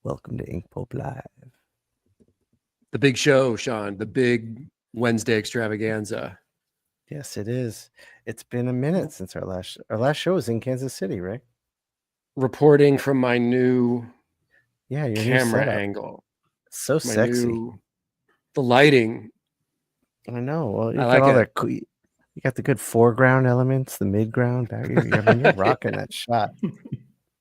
Welcome to Inkpulp Live. The big show, Shawn. The big Wednesday extravaganza. Yes, it is. It's been a minute since our last show was in Kansas City, right? Reporting from my new your camera new angle. So sexy. The lighting. I know. Well, you I got like all it. that. You got the good foreground elements, the midground. You're rocking that shot.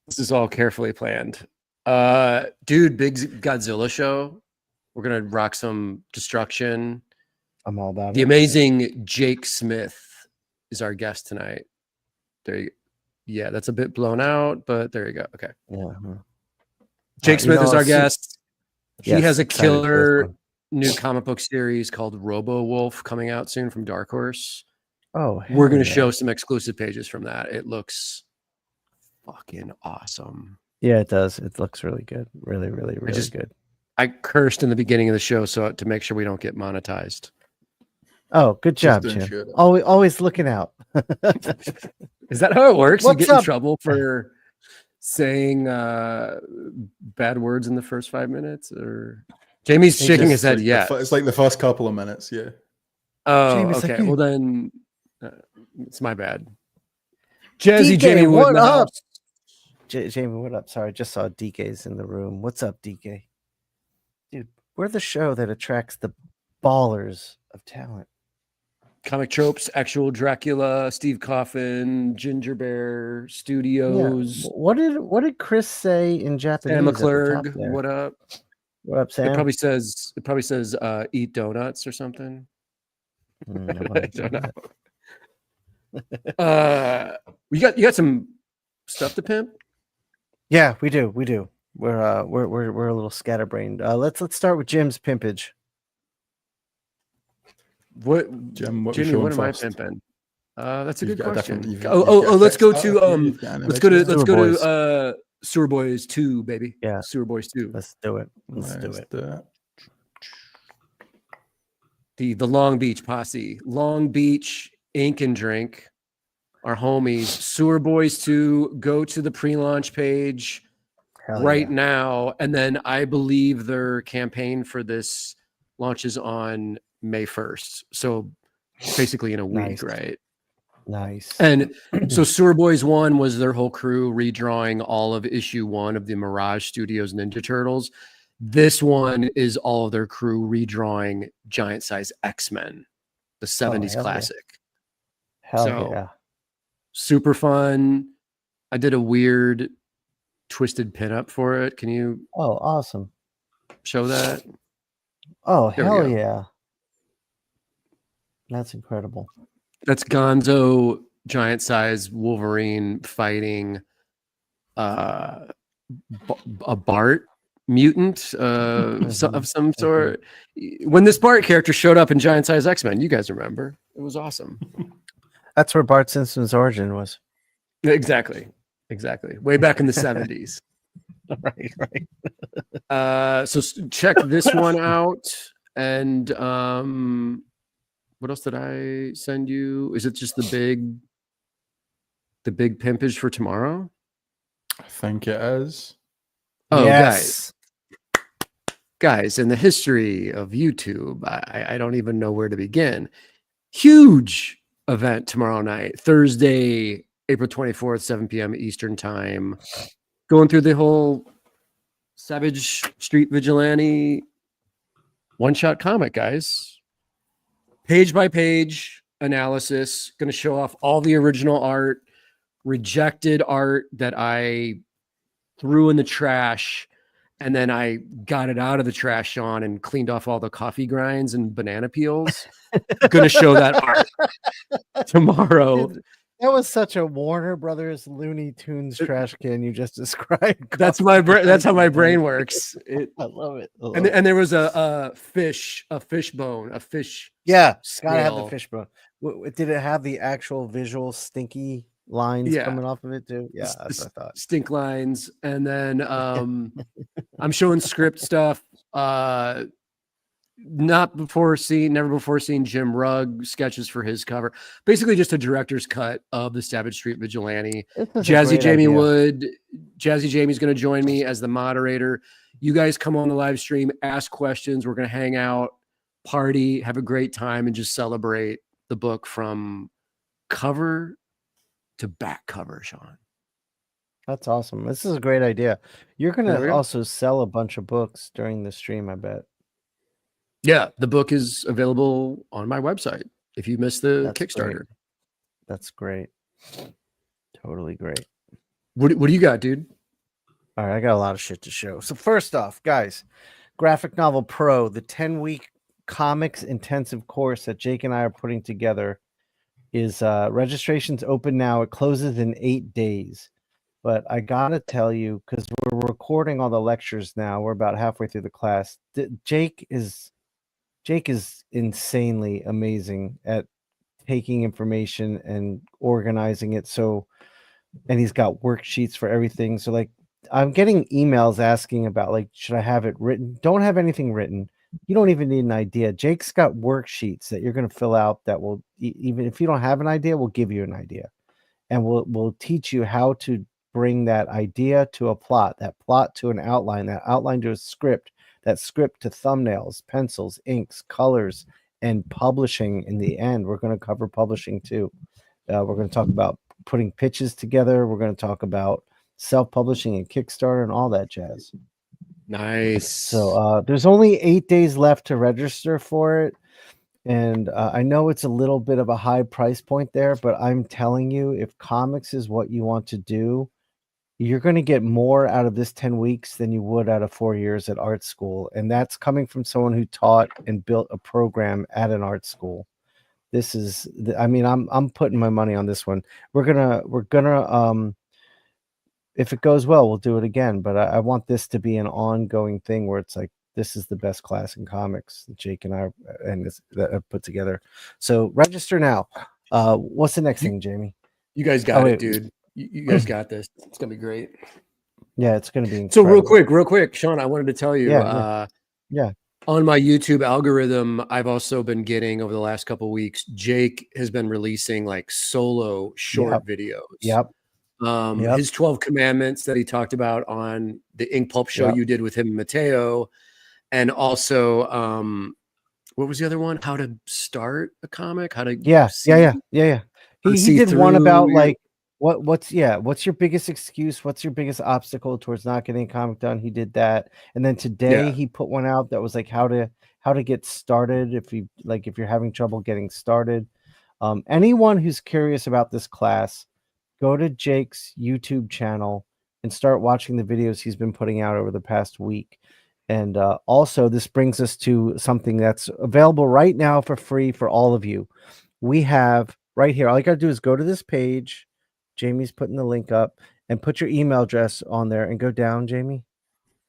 This is all carefully planned. Dude, big Godzilla show. We're gonna rock some destruction. I'm all about it. The amazing Jake Smith is our guest tonight. There you go. Yeah, that's a bit blown out, but there you go. Okay. Yeah. Jake Smith is our guest. He has a killer new comic book series called Robo Wolf coming out soon from Dark Horse. Oh, we're going to show some exclusive pages from that. It looks fucking awesome. Yeah, it does. It looks really good. Really good. I cursed in the beginning of the show so to make sure we don't get monetized. Oh, good job, Jim. Always looking out. Is that how it works? You get in trouble for saying bad words in the first 5 minutes? Or Jamie's shaking his head. Yeah, it's like the first couple of minutes. Yeah. Oh, Jamie's okay. Like well, then it's my bad. Jazzy DK, Jamie, what up? Jamie, what up? Sorry, I just saw DK's in the room. What's up, DK? Dude, we're the show that attracts the ballers of talent. Comic Tropes, Actual Dracula, Steve Coffin, Ginger Bear Studios. Yeah. What did Chris say in Japanese? Sam McClurg, what up? What up, Sam? It probably says eat donuts or something. I don't know. You got some stuff to pimp? Yeah, we do. We're a little scatterbrained. Let's start with Jim's pimpage. Jimmy, what am I pimping? That's a good question. Let's go to Sewer Boys 2, baby. Yeah, Sewer Boys 2. Let's do it. Let's do it. The Long Beach posse, Long Beach Ink and Drink, our homies. Sewer Boys 2. Go to the pre-launch page now, and then I believe their campaign for this launches on May 1st. So basically in a week, right? Nice. And so Sewer Boys 1 was their whole crew redrawing all of issue 1 of the Mirage Studios Ninja Turtles. This one is all of their crew redrawing giant size X-Men, the 70s classic. Yeah. Super fun. I did a weird twisted pinup for it. Can you awesome. Show that? Oh, hell yeah. That's incredible. That's Gonzo, giant size Wolverine fighting a Bart mutant of some sort. When this Bart character showed up in giant size X-Men, you guys remember? It was awesome. That's where Bart Simpson's origin was. Exactly. Way back in the 70s. Right. So check this one out. And what else did I send you? Is it just the big pimpage for tomorrow? I think it is. Oh, yes. Guys, in the history of YouTube, I don't even know where to begin. Huge event tomorrow night, Thursday, April 24th, 7 p.m. Eastern time. Going through the whole Savage Street Vigilante one-shot comic, guys. Page by page analysis. Going to show off all the original art, rejected art that I threw in the trash, and then I got it out of the trash, Shawn, and cleaned off all the coffee grinds and banana peels. Going to show that art tomorrow. Dude, that was such a Warner Brothers Looney Tunes trash can you just described. That's my brain. That's how my brain works. I love it. And there was a fish bone. Yeah, scale. Gotta have the fish bone. Did it have the actual visual stinky lines coming off of it too? Yeah, that's what I thought. Stink lines. And then I'm showing script stuff. never before seen Jim Rugg sketches for his cover. Basically, just a director's cut of the Savage Street Vigilante. This is a Jazzy great Jamie idea. Wood, Jazzy Jamie's going to join me as the moderator. You guys come on the live stream, ask questions. We're going to hang out, party, have a great time, and just celebrate the book from cover to back cover, Shawn. That's awesome. This is a great idea. You're going There we to go. also sell a bunch of books during the stream, I bet. Yeah, the book is available on my website if you missed the That's Kickstarter. great. That's great. Totally great. What do you got, dude? All right, I got a lot of shit to show. So first off, guys, Graphic Novel Pro, the 10-week comics intensive course that Jake and I are putting together is registration's open now. It closes in 8 days. But I gotta tell you, because we're recording all the lectures now, we're about halfway through the class. Jake is insanely amazing at taking information and organizing it. So, and he's got worksheets for everything. So, like, I'm getting emails asking about, like, should I have it written? Don't have anything written. You don't even need an idea. Jake's got worksheets that you're going to fill out that will, even if you don't have an idea, we'll give you an idea, and we'll teach you how to bring that idea to a plot, that plot to an outline, that outline to a script, that script to thumbnails, pencils, inks, colors, and publishing. In the end, we're going to cover publishing too. We're going to talk about putting pitches together. We're going to talk about self-publishing and Kickstarter and all that jazz. Nice. So there's only 8 days left to register for it. And I know it's a little bit of a high price point there, but I'm telling you, if comics is what you want to do, you're going to get more out of this 10 weeks than you would out of 4 years at art school. And that's coming from someone who taught and built a program at an art school. This is, I mean, I'm putting my money on this one. We're gonna, if it goes well, we'll do it again. But I want this to be an ongoing thing where it's like, this is the best class in comics that Jake and I that have put together. So register now. What's the next thing, Jamie? You guys got it, dude. You guys got this. It's gonna be great. Yeah, it's gonna be incredible. So real quick, Shawn, I wanted to tell you, yeah. On my YouTube algorithm, I've also been getting over the last couple of weeks, Jake has been releasing like solo short videos. Yep. His 12 commandments that he talked about on the Inkpulp show you did with him and Mateo. And also, what was the other one? How to start a comic? How to He did one about like what's your biggest excuse? What's your biggest obstacle towards not getting a comic done? He did that. And then today he put one out that was like how to get started if you're having trouble getting started. Anyone who's curious about this class, go to Jake's YouTube channel and start watching the videos he's been putting out over the past week. And also, this brings us to something that's available right now for free for all of you. We have right here, all you got to do is go to this page. Jamie's putting the link up, and put your email address on there and go down, Jamie.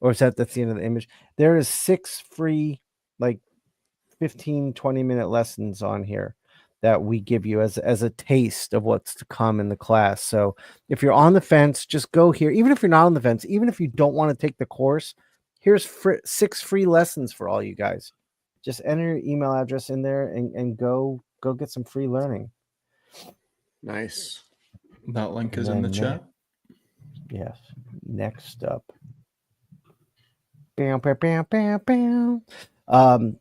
Or is that's the end of the image? There is 6 free, like 15, 20-minute lessons on here that we give you as a taste of what's to come in the class. So if you're on the fence, just go here. Even if you're not on the fence, even if you don't want to take the course, here's 6 free lessons for all you guys. Just enter your email address in there and go get some free learning. Nice. That link is in the chat. Yes. Next up. Bam, bam, bam, bam, bam.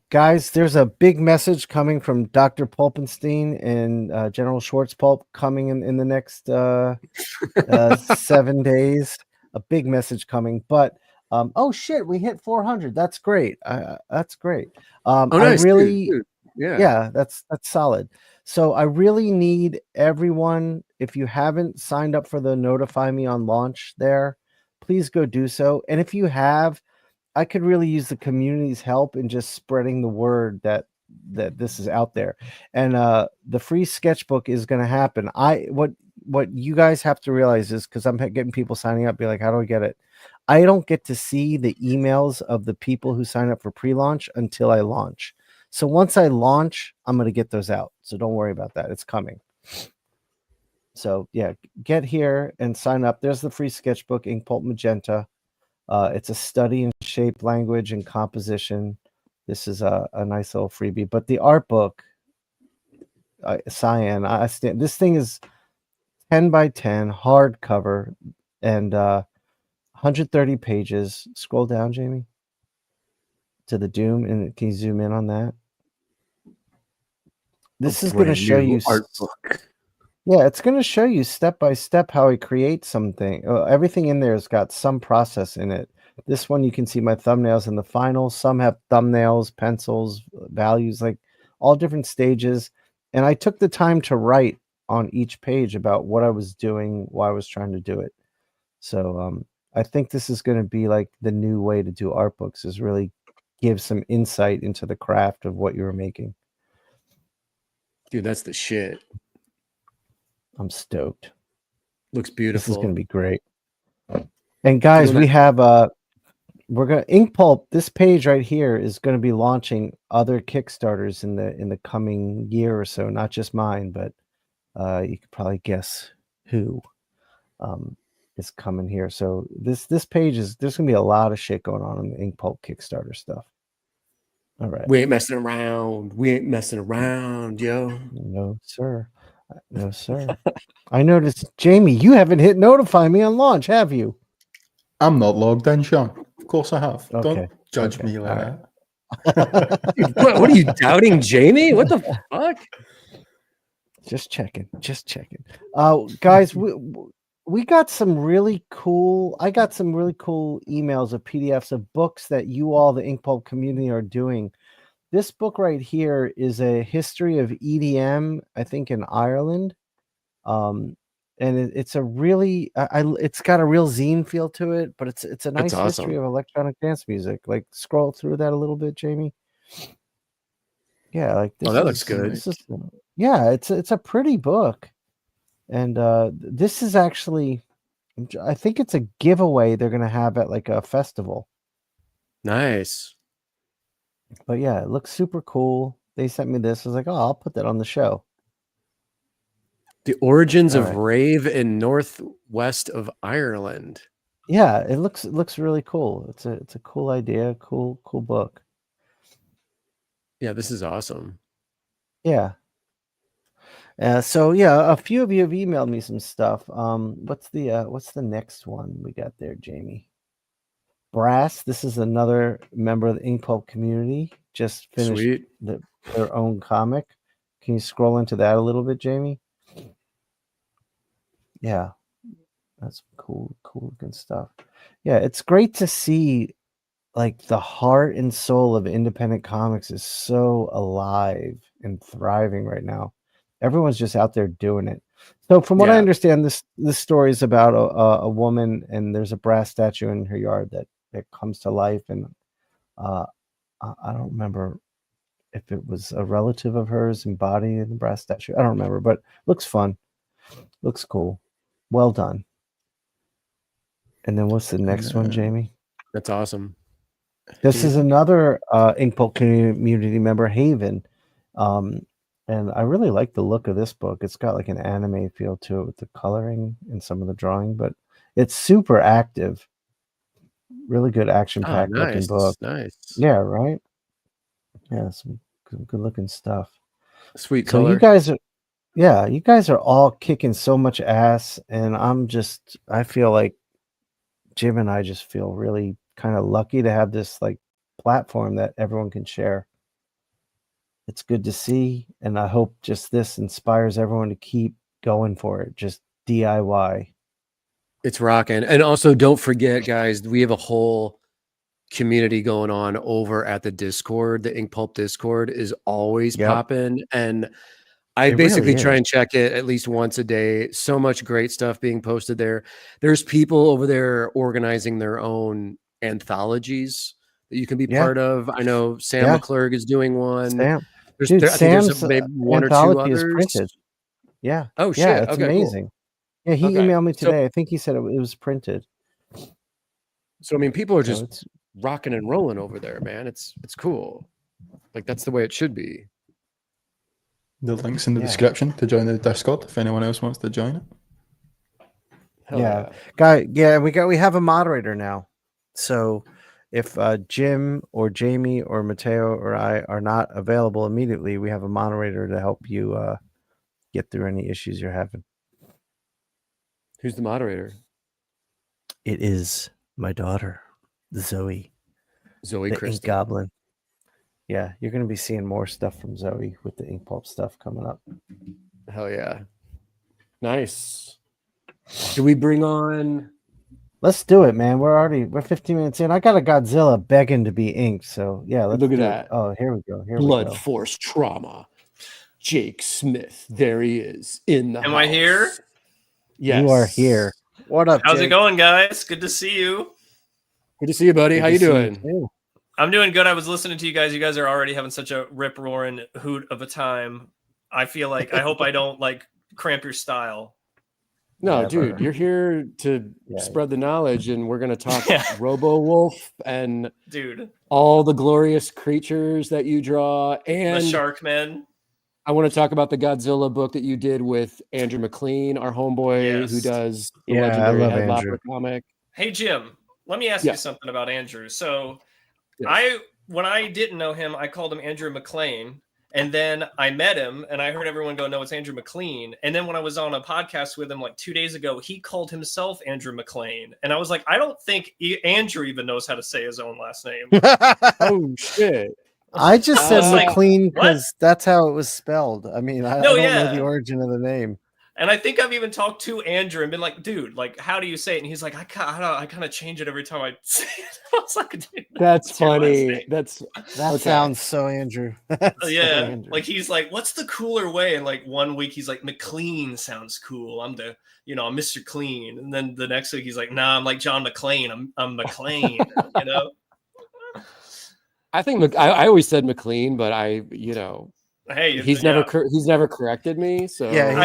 Guys, there's a big message coming from Dr. Pulpenstein and General Schwarzpulp coming in the next 7 days. A big message coming, but oh shit, we hit 400. That's great. That's great. Nice, I really, dude. Yeah, that's solid. So I really need everyone. If you haven't signed up for the notify me on launch there, please go do so. And if you have, I could really use the community's help in just spreading the word that this is out there. And the free sketchbook is going to happen. What you guys have to realize is, because I'm getting people signing up, be like, how do I get it? I don't get to see the emails of the people who sign up for pre-launch until I launch. So once I launch, I'm going to get those out. So don't worry about that. It's coming. So yeah, get here and sign up. There's the free sketchbook, Inkpulp Magenta. It's a study in shape, language, and composition. this is a nice little freebie. But the art book, Cyan, this thing is 10 by 10 hardcover and 130 pages. Scroll down, Jamie, to the Doom, and can you zoom in on that? This is going to show you art book. Yeah, it's going to show you step by step how I create something. Everything in there has got some process in it. This one, you can see my thumbnails in the final. Some have thumbnails, pencils, values, like all different stages. And I took the time to write on each page about what I was doing, why I was trying to do it. So I think this is going to be like the new way to do art books, is really give some insight into the craft of what you were making. Dude, that's the shit. I'm stoked. Looks beautiful. This is going to be great. And guys, we have we're going to Inkpulp. This page right here is going to be launching other Kickstarters in the coming year or so, not just mine, but you could probably guess who is coming here. So this page is, there's going to be a lot of shit going on in the Inkpulp Kickstarter stuff. All right. We ain't messing around. We ain't messing around, yo. No, sir. No, sir. I noticed, Jamie, you haven't hit notify me on launch, have you? I'm not logged in, Shawn. Of course I have. Okay. Don't judge me like All that. Dude, what are you doubting, Jamie? What the fuck? Just checking. Guys, we got some really cool. I got some really cool emails of PDFs of books that you all, the Inkpulp community, are doing. This book right here is a history of EDM, I think, in Ireland. And it's a really, it's got a real zine feel to it, but it's a nice history of electronic dance music. Like, scroll through that a little bit, Jamie. Yeah, like this. Oh, that looks good. Yeah, it's a pretty book, and this is actually, I think it's a giveaway they're gonna have at like a festival. Nice. But yeah, it looks super cool. They sent me this. I was like, oh, I'll put that on the show. The origins of rave in northwest of Ireland. Yeah, it looks really cool. It's a cool idea, cool book. Yeah, this is awesome. Yeah. So yeah, a few of you have emailed me some stuff. What's the next one we got there, Jamie? Brass. This is another member of the Inkpulp community. Just finished their own comic. Can you scroll into that a little bit, Jamie? Yeah, that's cool looking stuff. Yeah, it's great to see, like, the heart and soul of independent comics is so alive and thriving right now. Everyone's just out there doing it. So from what I understand, this story is about a woman, and there's a brass statue in her yard that comes to life. And I don't remember if it was a relative of hers embodied in the brass statue. I don't remember, but looks fun. Looks cool. Well done. And then what's the next one, Jamie? That's awesome. This is another Inkpulp community member, Haven. And I really like the look of this book. It's got like an anime feel to it with the coloring and some of the drawing, but it's super active. Really good action-packed looking book. Nice. Yeah, right? Yeah, some good looking stuff. Sweet color. So you guys are all kicking so much ass, and I feel like Jim and I just feel really kind of lucky to have this like platform that everyone can share. It's good to see, and I hope just this inspires everyone to keep going for it. Just DIY. It's rocking. And also, don't forget, guys, we have a whole community going on over at the Discord. The Inkpulp Discord is always popping, and I basically try and check it at least once a day. So much great stuff being posted there. There's people over there organizing their own anthologies that you can be part of. I know Sam McClurg is doing one. Sam's maybe one or two anthology others. is printed. Yeah. Oh shit! Yeah, it's okay, amazing. Cool. Yeah, he emailed me today. I think he said it was printed. So I mean, people are just rocking and rolling over there, man. It's cool. Like, that's the way it should be. The link's in the description to join the Discord if anyone else wants to join it. Hell Guy. Yeah, we have a moderator now. So if Jim or Jamie or Mateo or I are not available immediately, we have a moderator to help you get through any issues you're having. Who's the moderator? It is my daughter, Zoe, Zoe the Ink Kristen. Goblin. Yeah, you're going to be seeing more stuff from Zoe with the Inkpulp stuff coming up. Hell yeah. Nice. Do we bring on... Let's do it, man. We're 15 minutes in. I got a Godzilla begging to be inked, so yeah, let's Look at do that. It. Oh, here we go. Blood Force Trauma. Jake Smith. There he is in the house. Am I here? Yes. You are here. What up, How's Jake? it going, guys? Good to see you. Good to see you, buddy. Good How to you see doing? I'm doing good. I was listening to you guys. You guys are already having such a rip-roaring hoot of a time. I feel like I hope I don't like cramp your style. No, Never. dude, you're here to spread the knowledge, and we're going to talk Robo Wolf and dude, all the glorious creatures that you draw. And the Sharkmen. I want to talk about the Godzilla book that you did with Andrew McLean, our homeboy who does the legendary I love Headlopper comic. Hey, Jim, let me ask you something about Andrew. So when I didn't know him, I called him Andrew McLean. And then I met him and I heard everyone go, no, it's Andrew McLean. And then when I was on a podcast with him like 2 days ago, he called himself Andrew McLean. And I was like, I don't think Andrew even knows how to say his own last name. Oh, shit. I just said McLean because like, that's how it was spelled. I mean, I don't know the origin of the name. And I think I've even talked to Andrew and been like, dude, like, how do you say it? And he's like, I kind of change it every time I say it. I was like, dude, that's funny. That sounds so Andrew. So Andrew. Like, he's like, what's the cooler way? And like 1 week he's like, McLean sounds cool. I'm Mr. Clean. And then the next week he's like, nah, I'm like John McClane. I'm McLean, you know? I think I always said McLean, but hey, he's never corrected me. So yeah,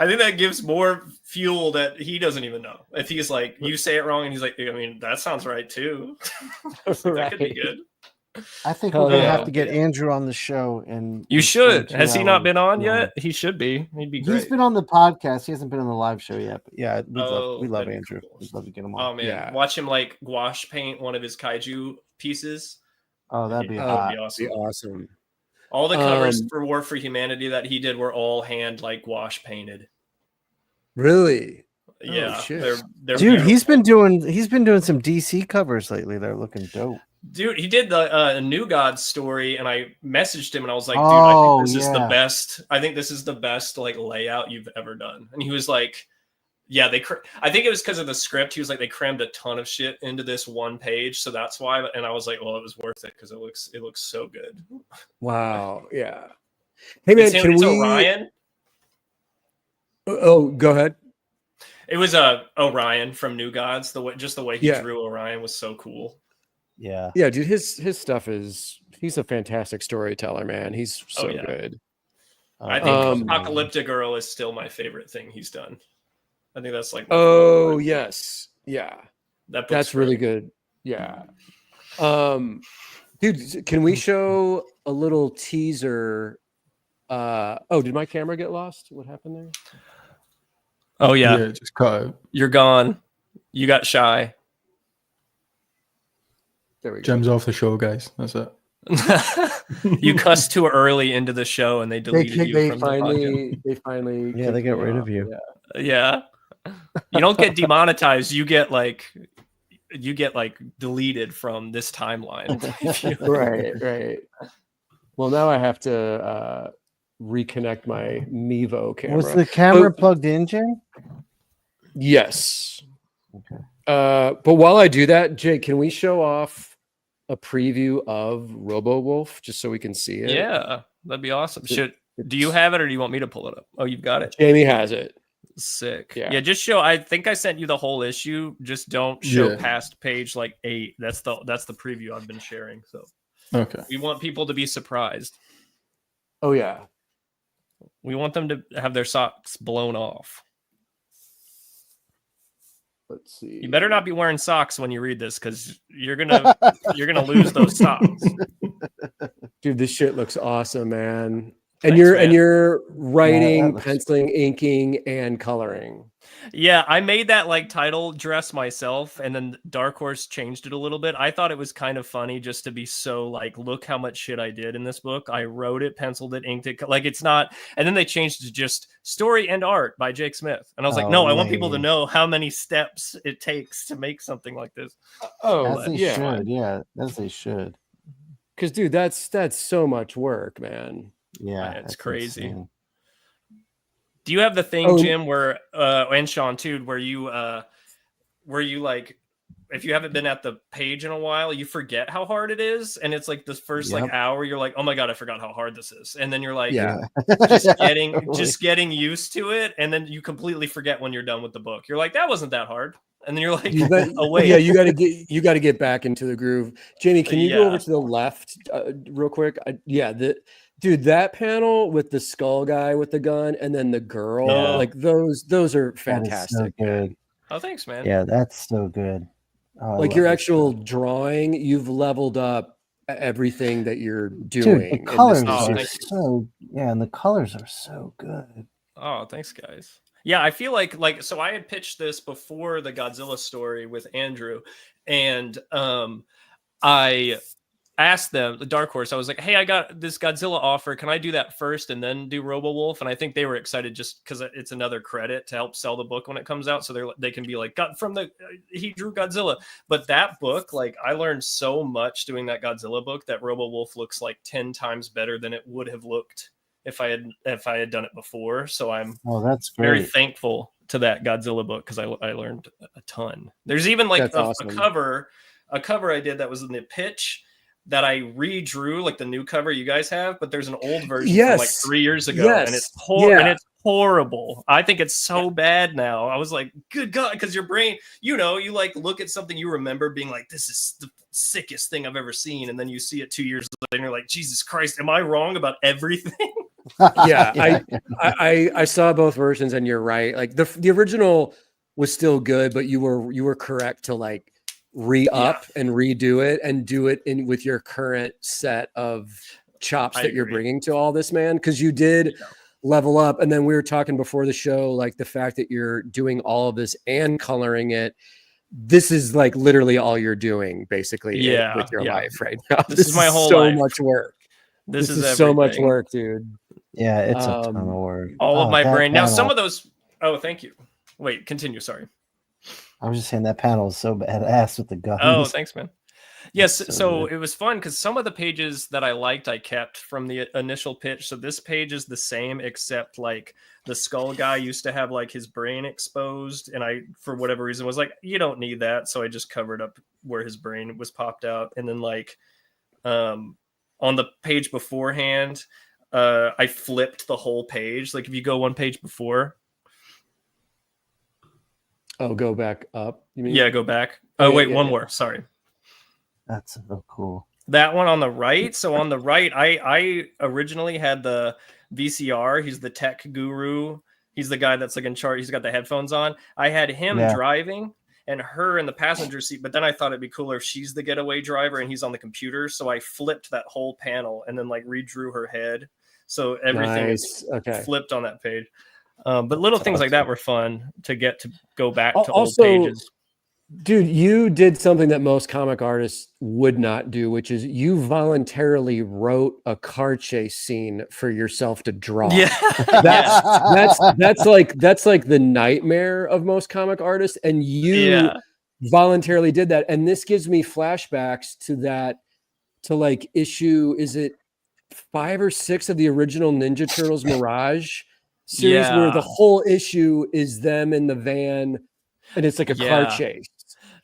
I think that gives more fuel that he doesn't even know. If he's like, you say it wrong, and he's like, I mean, that sounds right too. That could be good. I think we're gonna have to get Andrew on the show, and you should. Has he not been on yet? He should be. He'd be great. He's been on the podcast. He hasn't been on the live show yet. But yeah, we love Andrew. Cool. We'd love to get him on. Oh man, watch him like wash paint one of his kaiju pieces. Oh, that'd be awesome. All the covers for War for Humanity that he did were all hand like wash painted. Really? Yeah. Oh, shit. They're dude, he's been doing some DC covers lately. They're looking dope. Dude, he did the New God story, and I messaged him and I was like, dude, I think this is the best. I think this is the best like layout you've ever done. And he was like, yeah, I think it was because of the script. He was like, they crammed a ton of shit into this one page, so that's why. And I was like, well, it was worth it because it looks so good. Wow, yeah. Hey man, can we? Orion? Oh, go ahead. It was Orion from New Gods. The way he drew Orion was so cool. Yeah, yeah, dude. His stuff he's a fantastic storyteller, man. He's so good. I think Apocalyptic Girl is still my favorite thing he's done. I think that's like yes, yeah, that's really good. Yeah, dude, can we show a little teaser? Did my camera get lost? What happened there? Oh yeah, just cut out. You're gone. You got shy. There we go. Jim's off the show, guys. That's it. You cussed too early into the show, and they deleted you from the podcast. They finally, they get rid of you. Yeah. You don't get demonetized. You get like deleted from this timeline. Right. Well, now I have to reconnect my Mevo camera. Was the camera plugged in, Jay? Yes. Okay. But while I do that, Jay, can we show off a preview of Robo Wolf just so we can see it? Yeah, that'd be awesome. Do you have it, or do you want me to pull it up? Oh, you've got it. Jamie has it. Sick. Yeah, just show. I think I sent you the whole issue. Just don't show past page like 8. That's the preview I've been sharing. So okay, we want people to be surprised. Oh yeah, we want them to have their socks blown off. Let's see. You better not be wearing socks when you read this, because you're gonna lose those socks. Dude, this shit looks awesome, man. And Thanks, you're writing, looks- penciling, inking, and coloring. Yeah, I made that like title dress myself, and then Dark Horse changed it a little bit. I thought it was kind of funny just to be so like, look how much shit I did in this book. I wrote it, penciled it, inked it. Like it's not, and then they changed it to just story and art by Jake Smith. And I was like, no, I want people to know how many steps it takes to make something like this. As they should, yeah, as they should. Because dude, that's so much work, man. Yeah, It's crazy. Insane. Do you have the thing, Jim, where and Shawn too, where you like, if you haven't been at the page in a while, you forget how hard it is, and it's like the first like hour, you're like, oh my god, I forgot how hard this is, and then you're like, just getting used to it, and then you completely forget when you're done with the book. You're like, that wasn't that hard, and then you're like, oh wait, yeah, you got to get back into the groove. Jamie, can you go over to the left real quick? Dude, that panel with the skull guy with the gun and then the girl, like those are fantastic. So good. Oh, thanks, man. Yeah, that's so good. Oh, like your actual drawing, you've leveled up everything that you're doing. Dude, the colors are so and the colors are so good. Oh, thanks, guys. Yeah, I feel like so I had pitched this before the Godzilla story with Andrew, and I asked them, the Dark Horse, I was like, hey, I got this Godzilla offer. Can I do that first and then do Robo Wolf? And I think they were excited just because it's another credit to help sell the book when it comes out. So they can be like, he drew Godzilla. But that book, like I learned so much doing that Godzilla book that Robo Wolf looks like 10 times better than it would have looked if I had done it before. So I'm that's very thankful to that Godzilla book because I learned a ton. There's even like a cover I did that was in the pitch that I redrew, like the new cover you guys have, but there's an old version from like 3 years ago, and it's horrible. I think it's so bad now. I was like, good God, because your brain, you like look at something you remember being like, this is the sickest thing I've ever seen, and then you see it 2 years later, and you're like, Jesus Christ, am I wrong about everything? I saw both versions, and you're right. Like the original was still good, but you were correct to like re-up and redo it and do it in with your current set of chops that you're bringing to all this, man, because you did level up. And then we were talking before the show, like the fact that you're doing all of this and coloring it, this is like literally all you're doing basically with your life right now. This is my whole so life. much work. This is so much work, dude. Yeah, it's a ton of work. All of my brain. Now some of those, thank you. Wait, continue, sorry. I was just saying that panel is so badass with the guns. Oh, thanks, man. Yes, so it was fun because some of the pages that I liked, I kept from the initial pitch. So this page is the same, except like the skull guy used to have like his brain exposed, and I, for whatever reason, was like, you don't need that. So I just covered up where his brain was popped out, and then like on the page beforehand, I flipped the whole page. Like if you go one page before. Oh, go back up. You mean? Yeah, go back. Oh, wait, one more. Sorry. That's so cool. That one on the right. So on the right, I originally had the VCR. He's the tech guru. He's the guy that's like in charge. He's got the headphones on. I had him driving and her in the passenger seat. But then I thought it'd be cooler if she's the getaway driver and he's on the computer. So I flipped that whole panel and then like redrew her head. So everything is flipped on that page. But little things like that were fun to get to go back to old pages. Dude, you did something that most comic artists would not do, which is you voluntarily wrote a car chase scene for yourself to draw. Yeah, that's like the nightmare of most comic artists, and you voluntarily did that. And this gives me flashbacks to like issue, is it 5 or 6 of the original Ninja Turtles Mirage series, where the whole issue is them in the van, and it's like a car chase.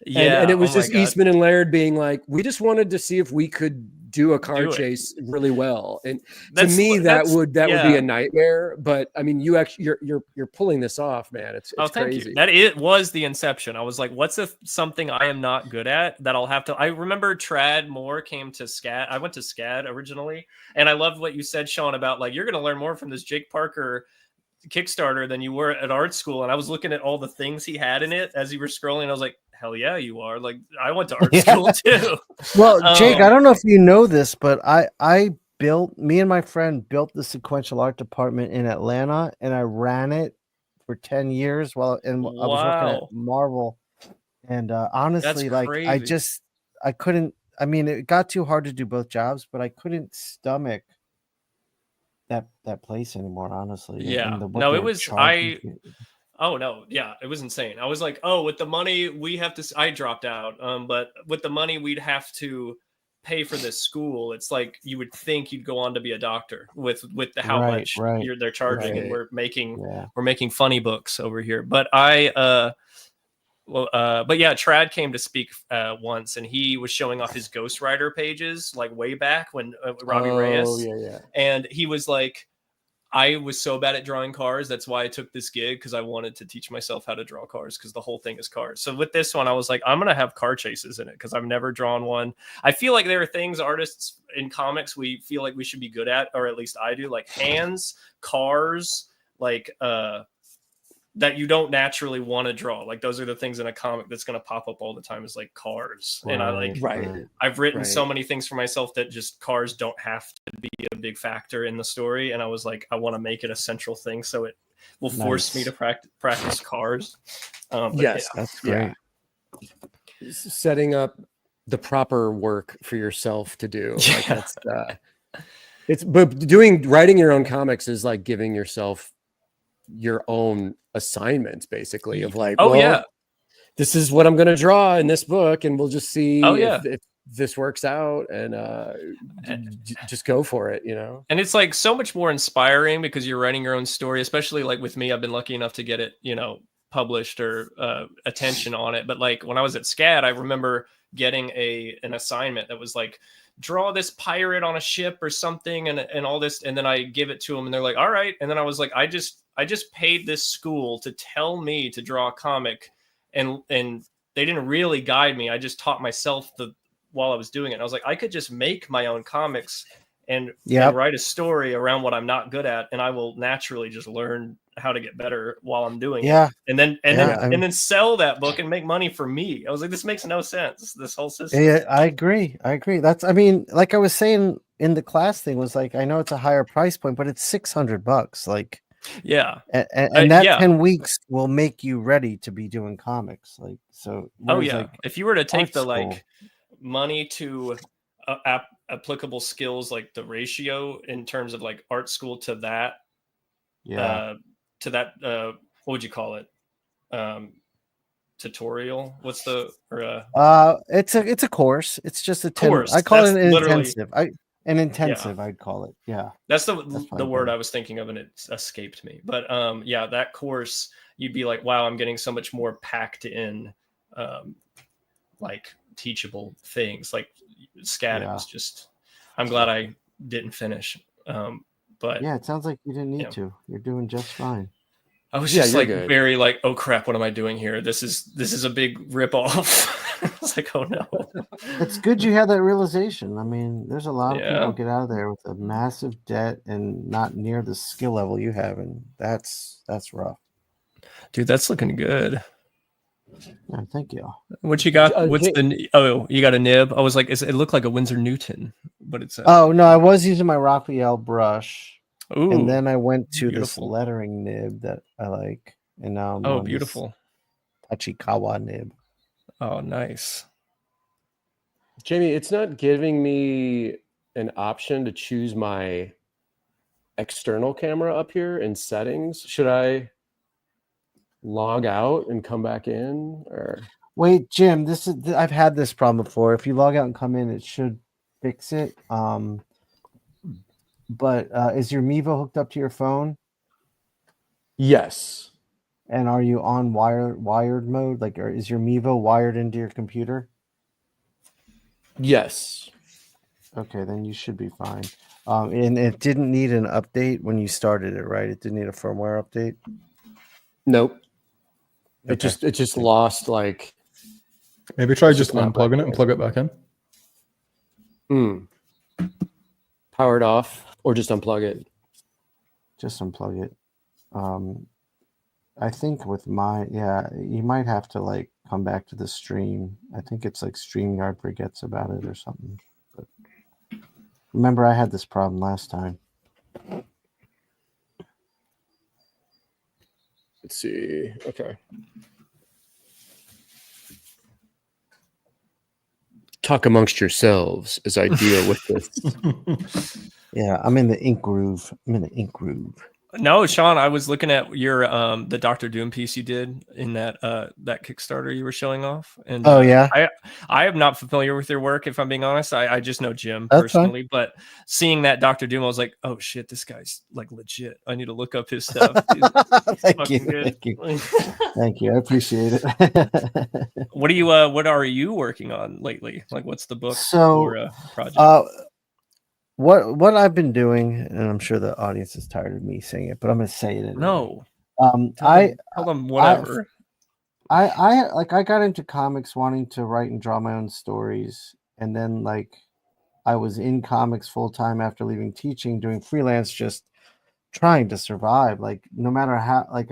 And it was just Eastman and Laird being like, we just wanted to see if we could do a car chase really well. And to me, that would be a nightmare. But I mean, you're pulling this off, man. It's crazy. That it was the inception. I was like, what's something I am not good at that I'll have to. I remember Trad Moore came to SCAD. I went to SCAD originally, and I loved what you said, Shawn, about like you're going to learn more from this Jake Parker Kickstarter than you were at art school. And I was looking at all the things he had in it as you were scrolling. I was like, hell yeah, you are. Like I went to art school too. Well, Jake, I don't know if you know this, but I me and my friend built the sequential art department in Atlanta, and I ran it for 10 years while I was working at Marvel. And honestly, like crazy. I couldn't. I mean, it got too hard to do both jobs, but I couldn't stomach that place anymore. Honestly, Yeah. and No, it was Oh no, yeah, it was insane. I was like, oh, with the money we have to. I dropped out, but with the money we'd have to pay for this school, it's like you would think you'd go on to be a doctor with how much they're charging, and we're making funny books over here. But but yeah, Trad came to speak once, and he was showing off his Ghostwriter pages like way back when Robbie Reyes, and he was like, I was so bad at drawing cars. That's why I took this gig, because I wanted to teach myself how to draw cars, because the whole thing is cars. So with this one, I was like, I'm going to have car chases in it, because I've never drawn one. I feel like there are things artists in comics we feel like we should be good at, or at least I do, like hands, cars, like that you don't naturally want to draw. Like those are the things in a comic that's going to pop up all the time, is like cars. And I like, I've written so many things for myself that just cars don't have to be a big factor in the story. And I was like, I want to make it a central thing, so it will force me to practice cars. Yes, that's great. Yeah. Setting up the proper work for yourself to do. Like that's, writing your own comics is like giving yourself your own assignments, basically, of like, this is what I'm going to draw in this book, and we'll just see if this works out, and just go for it, you know. And it's like so much more inspiring because you're writing your own story, especially like with me. I've been lucky enough to get it, you know, published or attention on it. But like when I was at SCAD, I remember getting an assignment that was like, draw this pirate on a ship or something, and all this, and then I give it to them, and they're like, all right. And then I was like, I just paid this school to tell me to draw a comic, and they didn't really guide me. I just taught myself while I was doing it. And I was like, I could just make my own comics and write a story around what I'm not good at, and I will naturally just learn how to get better while I'm doing it. And then sell that book and make money for me. I was like, this makes no sense, this whole system. Yeah, I agree. I mean, like I was saying in the class thing, was like, I know it's a higher price point, but it's $600. Like, and that 10 weeks will make you ready to be doing comics. Like, so like, if you were to take the like money to applicable skills, like the ratio in terms of like art school to that what would you call it, tutorial, it's a course. It's just a course. I call it an intensive. I'd call it. That's the word I was thinking of, and it escaped me. But that course, you'd be like, wow, I'm getting so much more packed in like teachable things. Like SCAD was just, I'm glad I didn't finish. But it sounds like you didn't need to. You're doing just fine. I was just like very like, oh crap, what am I doing here? This is a big ripoff. I was like, oh no. It's good you had that realization. I mean, there's a lot of people get out of there with a massive debt and not near the skill level you have, and that's rough. Dude, that's looking good. Yeah, thank you. What you got? What's you got a nib? I was like, it looked like a Winsor Newton, but it's oh no, I was using my Raphael brush. Ooh, and then I went to this lettering nib that I like, and now I'm on beautiful Tachikawa nib. Oh, nice. Jamie, it's not giving me an option to choose my external camera up here in settings. Should I log out and come back in, or wait, Jim? I've had this problem before. If you log out and come in, it should fix it. But is your Mevo hooked up to your phone? Yes. And are you on wired mode? Like, is your Mevo wired into your computer? Yes. Okay, then you should be fine. And it didn't need an update when you started it, right? It didn't need a firmware update? Nope. It just lost, like... Maybe try just unplugging it and plug it back in. Powered off, or just unplug it? Just unplug it. I think with you might have to like come back to the stream. I think it's like StreamYard forgets about it or something. But Remember, I had this problem last time. Let's see. Okay. Talk amongst yourselves as I deal with this. Yeah, I'm in the ink groove. No, Shawn, I was looking at your the Doctor Doom piece you did in that that Kickstarter you were showing off, and yeah, I am not familiar with your work, if I'm being honest. I just know Jim That's personally, but seeing that Doctor Doom, I was like, oh shit, this guy's like legit. I need to look up his stuff. Thank you. I appreciate it. What are you working on lately? Like, what's the book or project? What I've been doing, and I'm sure the audience is tired of me saying it, but I'm going to say it anyway. No. Tell them whatever. I got into comics wanting to write and draw my own stories, and then like I was in comics full time after leaving teaching, doing freelance, just trying to survive. Like no matter how, like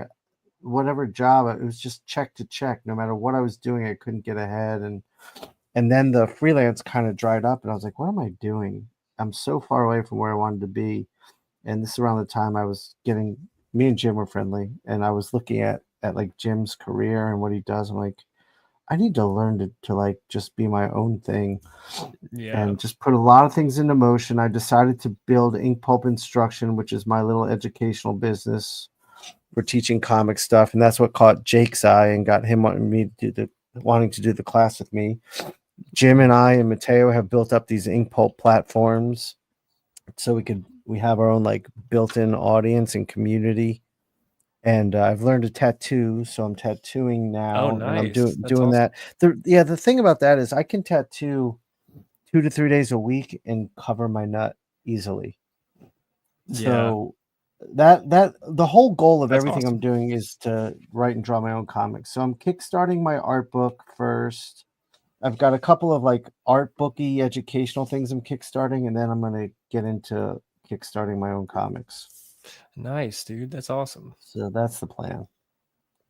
whatever job, it was just check to check. No matter what I was doing, I couldn't get ahead, and then the freelance kind of dried up, and I was like, what am I doing? I'm so far away from where I wanted to be. And this is around the time I was me and Jim were friendly, and I was looking at like Jim's career and what he does. I'm like, I need to learn to like just be my own thing. Yeah. And just put a lot of things into motion. I decided to build Inkpulp Instruction, which is my little educational business for teaching comic stuff. And that's what caught Jake's eye and got him wanting to do the class with me. Jim and I and Mateo have built up these Inkpulp platforms so we have our own like built-in audience and community. And I've learned to tattoo, so I'm tattooing now. Oh, nice. And I'm doing that. The thing about that is I can tattoo 2 to 3 days a week and cover my nut easily. So that the whole goal of everything I'm doing is to write and draw my own comics. So I'm kickstarting my art book first. I've got a couple of like art booky educational things I'm kickstarting, and then I'm going to get into kickstarting my own comics. Nice, dude. That's awesome. So that's the plan.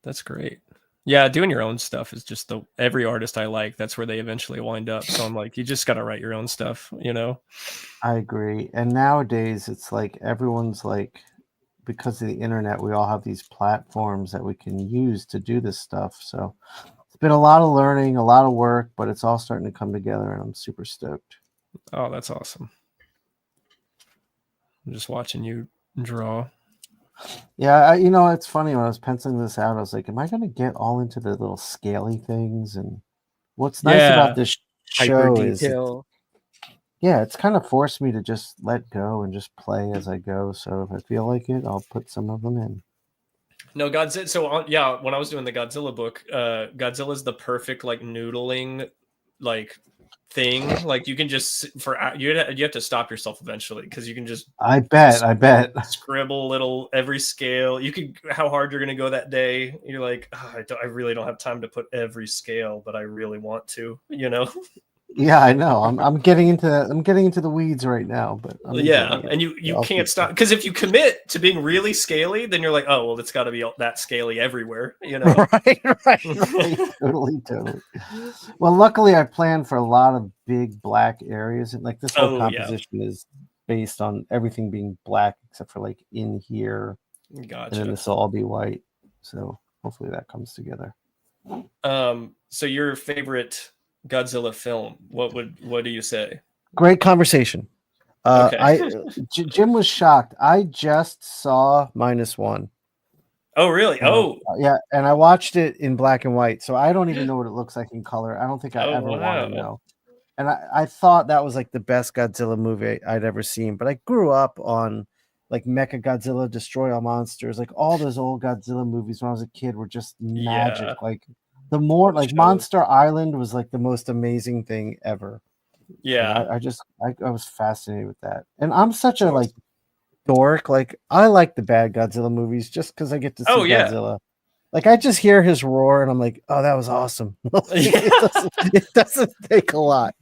That's great. Yeah, doing your own stuff is just every artist I like, that's where they eventually wind up. So I'm like, you just got to write your own stuff, you know? I agree. And nowadays it's like everyone's like, because of the internet, we all have these platforms that we can use to do this stuff. So it's been a lot of learning, a lot of work, but it's all starting to come together, and I'm super stoked. Oh, that's awesome. I'm just watching you draw. Yeah, it's funny, when I was penciling this out, I was like, am I going to get all into the little scaly things? And what's nice about this show is it's kind of forced me to just let go and just play as I go. So if I feel like it, I'll put some of them in. No, Godzilla. So when I was doing the Godzilla book, Godzilla's the perfect like noodling like thing. Like you can just you have to stop yourself eventually, because you can just I bet scribble little every scale. You could how hard you're gonna go that day. You're like, I really don't have time to put every scale, but I really want to, you know. Yeah, I know. I'm getting into that. I'm getting into the weeds right now, but and you can't stop, because if you commit to being really scaly, then you're like, oh well, it's got to be that scaly everywhere, you know. right. Totally. Well, luckily I planned for a lot of big black areas, and like this whole composition is based on everything being black except for like in here. Gotcha. And then this will all be white. So hopefully that comes together. So your favorite Godzilla film, what do you say? Great conversation. Jim was shocked. I just saw -1. Oh really? Yeah, and I watched it in black and white, so I don't even know what it looks like in color. I don't think I ever want to know. And I thought that was like the best Godzilla movie I'd ever seen, but I grew up on like Mecha Godzilla, Destroy All Monsters, like all those old Godzilla movies when I was a kid were just magic. Like the more like Monster Island was like the most amazing thing ever. Yeah. I was fascinated with that. And I'm such a like dork. Like I like the bad Godzilla movies just because I get to see Godzilla. Like I just hear his roar and I'm like, oh, that was awesome. It doesn't take a lot.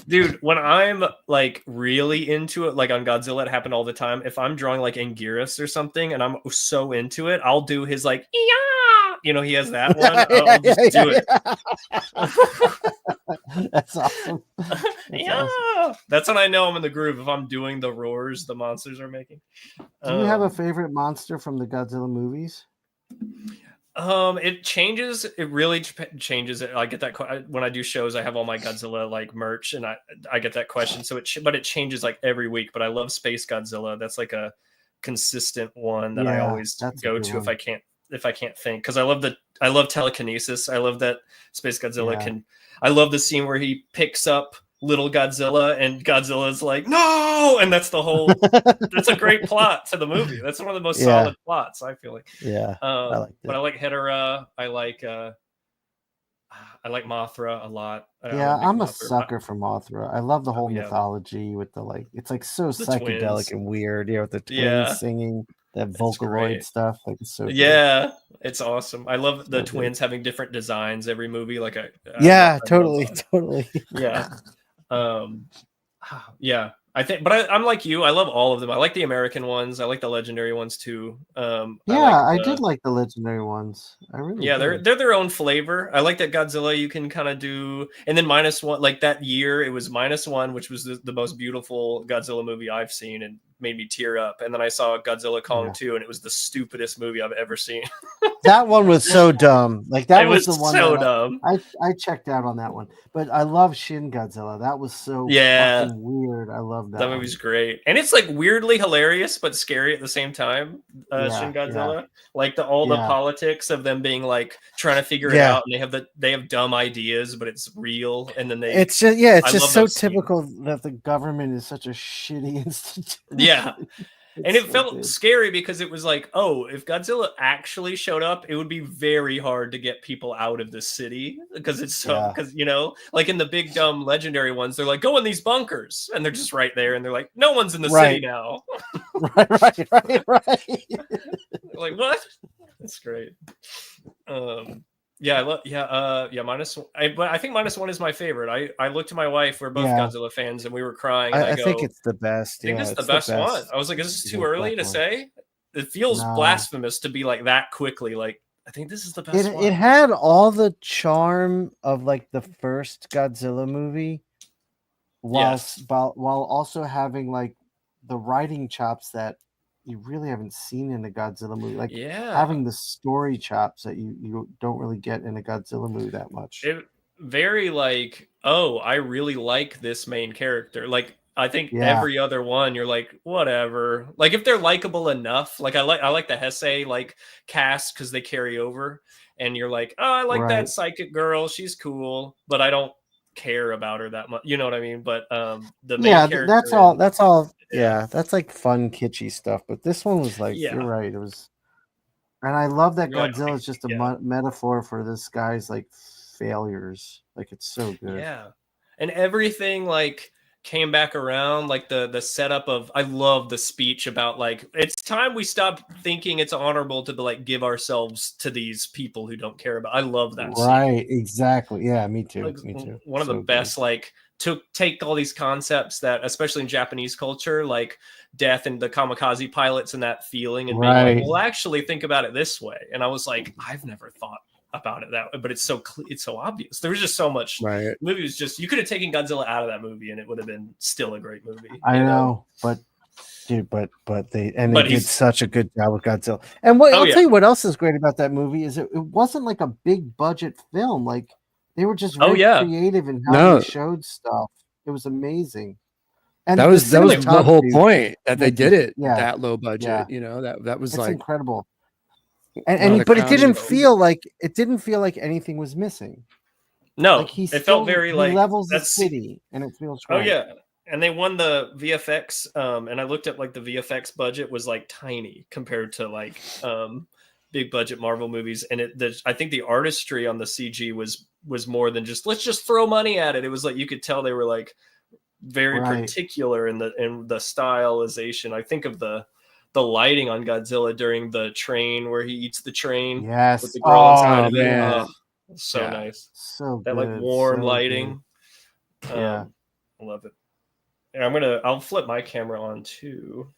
Dude, when I'm like really into it, like on Godzilla, it happened all the time. If I'm drawing like Anguirus or something and I'm so into it, I'll do his like, he has that one. I'll just do it. That's awesome. Awesome. That's when I know I'm in the groove. If I'm doing the roars the monsters are making. Do you have a favorite monster from the Godzilla movies? It changes. It really changes. I get that when I do shows. I have all my Godzilla like merch, and I get that question. So but it changes like every week. But I love Space Godzilla. That's like a consistent one that I always go to if I can't think, because I love telekinesis. I love that Space Godzilla can. I love the scene where he picks up little Godzilla and Godzilla's like, no, and that's the whole. That's a great plot to the movie. That's one of the most solid plots, I feel like. Yeah, but I like Hedorah. I like Mothra a lot. I'm a sucker for Mothra. I love the whole mythology with the it's like so psychedelic twins. And weird. With the twins singing that Vocaloid stuff. Like it's so good. It's awesome. I love the twins having different designs every movie. Like totally. I think, but I'm like you. I love all of them. I like the American ones. I like the legendary ones too. I did like the legendary ones. I really they're their own flavor. I like that Godzilla you can kind of do, and then -1. Like that year, it was -1, which was the most beautiful Godzilla movie I've seen, and made me tear up. And then I saw Godzilla Kong 2, and it was the stupidest movie I've ever seen. That one was so dumb. Like that was the one so dumb. I checked out on that one. But I love Shin Godzilla. That was so fucking weird. I love that. That movie's great. And it's like weirdly hilarious but scary at the same time. Shin Godzilla. Like all the politics of them being like trying to figure it out, and they have dumb ideas, but it's real. And then it's just so typical that the government is such a shitty institution. Yeah. And it felt scary because it was like, oh, if Godzilla actually showed up, it would be very hard to get people out of the city, because it's so, because like in the big dumb legendary ones, they're like, go in these bunkers, and they're just right there, and they're like, no one's in the city now. right. Like, what? That's great. I love -1. But I think -1 is my favorite. I looked to my wife. We're both Godzilla fans, and we were crying. And I think it's the best. I think it's the best one. I was like, is this too early to say? It feels blasphemous to be like that quickly. Like, I think this is the best one. It had all the charm of like the first Godzilla movie, while also having like the writing chops that you really haven't seen in a Godzilla movie, like having the story chops that you don't really get in a Godzilla movie that much. It very like, oh, I really like this main character. Like, I think every other one, you're like, whatever. Like, if they're likable enough, like I like the Heisei like cast because they carry over, and you're like, oh, I like that psychic girl, she's cool, but I don't care about her that much. You know what I mean? But the main character, that's all. Yeah, that's like fun, kitschy stuff. But this one was like, you're right. It was, and I love that Godzilla is just a metaphor for this guy's like failures. Like, it's so good. Yeah, and everything like came back around. Like the setup of, I love the speech about like, it's time we stop thinking it's honorable to like give ourselves to these people who don't care about. I love that. Right, exactly. Yeah, me too. Like, me too. One of the best, like, to take all these concepts that, especially in Japanese culture, like death and the kamikaze pilots and that feeling, and being like, well, actually think about it this way. And I was like, I've never thought about it that way, but it's so obvious. There was just so much. The movie was just, you could have taken Godzilla out of that movie and it would have been still a great movie. I know, but dude, but they did such a good job with Godzilla. And I'll tell you what else is great about that movie is it wasn't like a big budget film. Like, they were just very creative in how they showed stuff. It was amazing. And that was the whole point, that they did it that low budget. That was like incredible. And but it didn't feel like anything was missing. No, like it felt very like levels the city, and it feels great. Oh yeah, and they won the VFX. And I looked at like the VFX budget was like tiny compared to like big budget Marvel movies, and I think the artistry on the CG was more than just, let's just throw money at it. It was like, you could tell they were like very particular in the stylization. I think of the lighting on Godzilla during the train where he eats the train. Yes. With the girl inside of it. Man. So nice. So that good. Like warm lighting. I love it. And I'll flip my camera on too.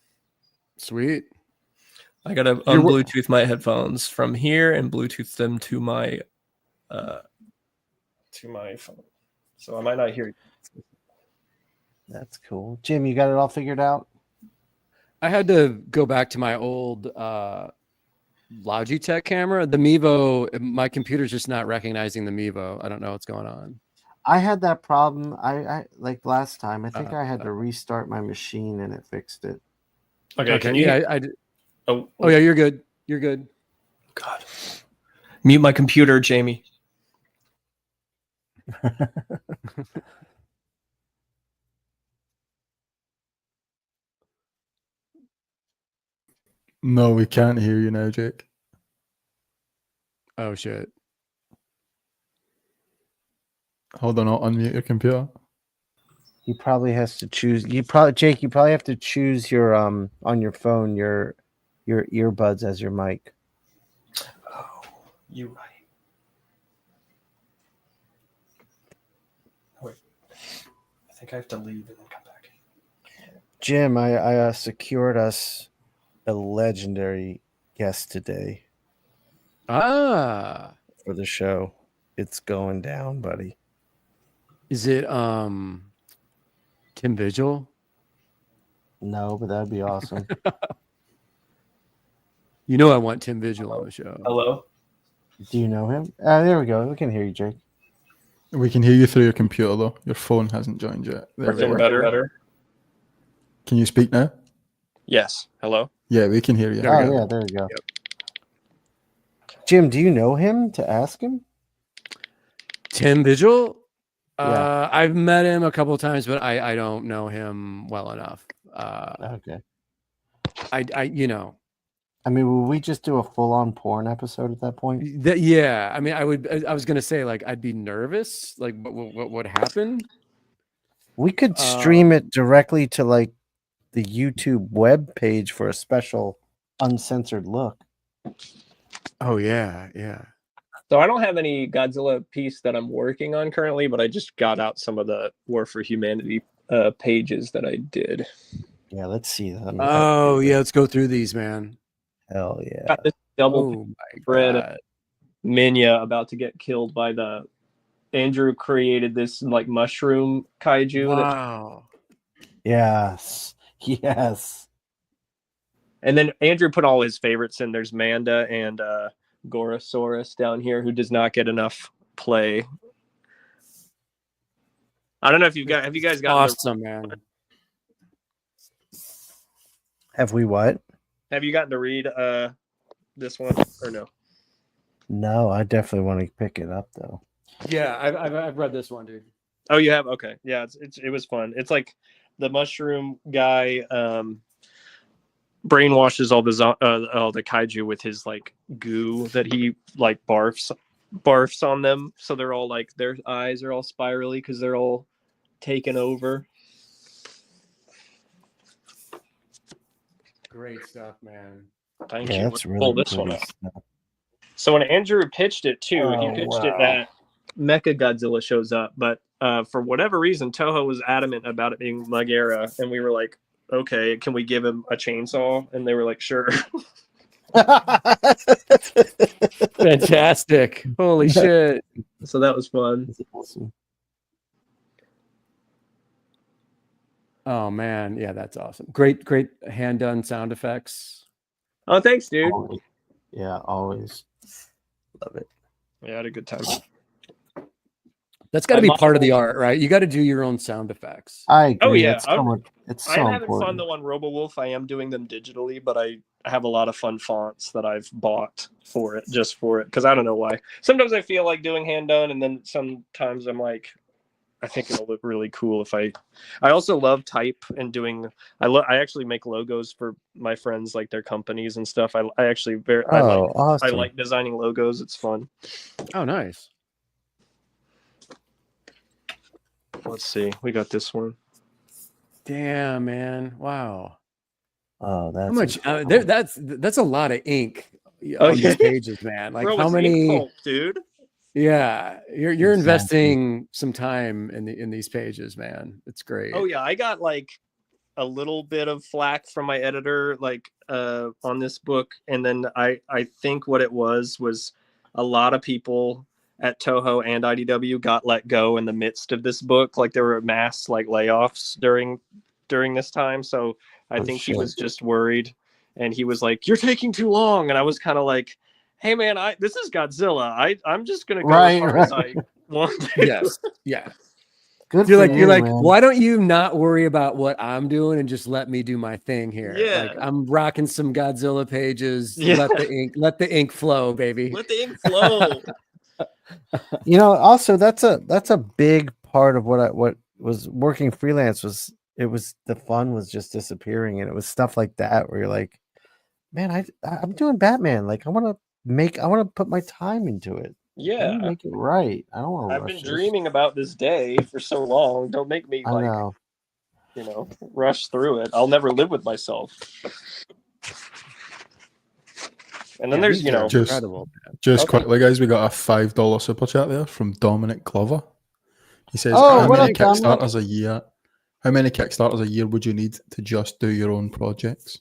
Sweet. I gotta Bluetooth my headphones from here and Bluetooth them to my phone. So I might not hear you. That's cool. Jim, you got it all figured out? I had to go back to my old Logitech camera. The Mevo, my computer's just not recognizing the Mevo. I don't know what's going on. I had that problem. I like last time. I think I had to restart my machine and it fixed it. Okay. Can you? Yeah, Oh, yeah, you're good. You're good. God. Mute my computer, Jamie. No, we can't hear you now, Jake. Oh shit. Hold on, I'll unmute your computer. He probably has to choose. Jake, you probably have to choose your on your phone your earbuds as your mic. Oh, you're right. Wait, I think I have to leave and then come back. Jim, I secured us a legendary guest today Ah. for the show. It's going down, buddy. Is it Tim Vigil? No, but that'd be awesome. You know I want Tim Vigil on the show. Hello? Do you know him? There we go. We can hear you, Jake. We can hear you through your computer, though. Your phone hasn't joined yet. There we Working go. better. Can you speak now? Yes. Hello? Yeah, we can hear you. There we go. Yeah, there we go. Yep. Jim, do you know him to ask him? Tim Vigil? Yeah. I've met him a couple of times, but I don't know him well enough. Okay. I you know. I mean, will we just do a full-on porn episode at that point? Yeah, I mean, I was gonna say, like, I'd be nervous. Like, what would happen? We could stream it directly to like the YouTube web page for a special uncensored look. Oh yeah, yeah. So I don't have any Godzilla piece that I'm working on currently, but I just got out some of the War for Humanity pages that I did. Yeah, let's see them. Oh yeah, let's go through these, man. Hell yeah. Got this double spread of Minya about to get killed by the Andrew created this like mushroom kaiju. Wow. Yes. Yes. And then Andrew put all his favorites in. There's Manda and Gorosaurus down here who does not get enough play. I don't know if have you guys got awesome, man. Have we what? Have you gotten to read this one or no? No, I definitely want to pick it up though. Yeah, I've read this one, dude. Oh, you have? Okay. Yeah, it was fun. It's like the mushroom guy brainwashes all the kaiju with his like goo that he like barfs on them, so they're all like their eyes are all spirally because they're all taken over. Great stuff, man. Thank you. That's Let's really pull this cool one up. stuff. So when Andrew pitched it too, he Oh, pitched it wow. that Mecha Godzilla shows up, but for whatever reason, Toho was adamant about it being Mugera, and we were like, okay, can we give him a chainsaw? And they were like, sure. Fantastic. Holy shit. So that was fun. That's awesome. Oh man, yeah, that's awesome. Great hand done sound effects. Oh, thanks, dude. Always. Yeah, always. Love it. Yeah, I had a good time. That's got to be part of the art, right? You got to do your own sound effects. I agree. Oh, yeah. It's so much, it's so I'm having important. fun though on Robo Wolf. I am doing them digitally, but I have a lot of fun fonts that I've bought for it, just for it, because I don't know why. Sometimes I feel like doing hand done, and then sometimes I'm like, I think it'll look really cool if I also love type and doing. I actually make logos for my friends, like their companies and stuff. I actually awesome. I like designing logos. It's fun. Oh, nice. Let's see. We got this one. Damn, man. Wow. Oh, that's How much? That's a lot of ink Oh, on yeah. these pages, man. Like Bro, how it's many? Inkpulp, dude. Yeah, you're Exactly. investing some time in these pages, man. It's great. Oh yeah, I got like a little bit of flack from my editor, like on this book, and then I think what it was a lot of people at Toho and IDW got let go in the midst of this book. Like there were mass like layoffs during this time. So I think he was just worried, and he was like, "You're taking too long." And I was kind of like, "Hey man, this is Godzilla. I'm just gonna go as far as I want to." Yes. Yeah. Good You're for like, you, man. why don't you not worry about what I'm doing and just let me do my thing here? Yeah. Like I'm rocking some Godzilla pages. Yeah. Let the ink flow, baby. Let the ink flow. You know, also that's a big part of what was working freelance was the fun was just disappearing, and it was stuff like that where you're like, man, I'm doing Batman. Like I want to put my time into it. Yeah, make it right. I don't want to. I've been dreaming about this day for so long. Don't make me like, rush through it. I'll never live with myself. And then there's, just quickly, guys, we got a $5 super chat there from Dominic Glover. He says, "Oh, how many Kickstarters a year? How many Kickstarters a year would you need to just do your own projects?"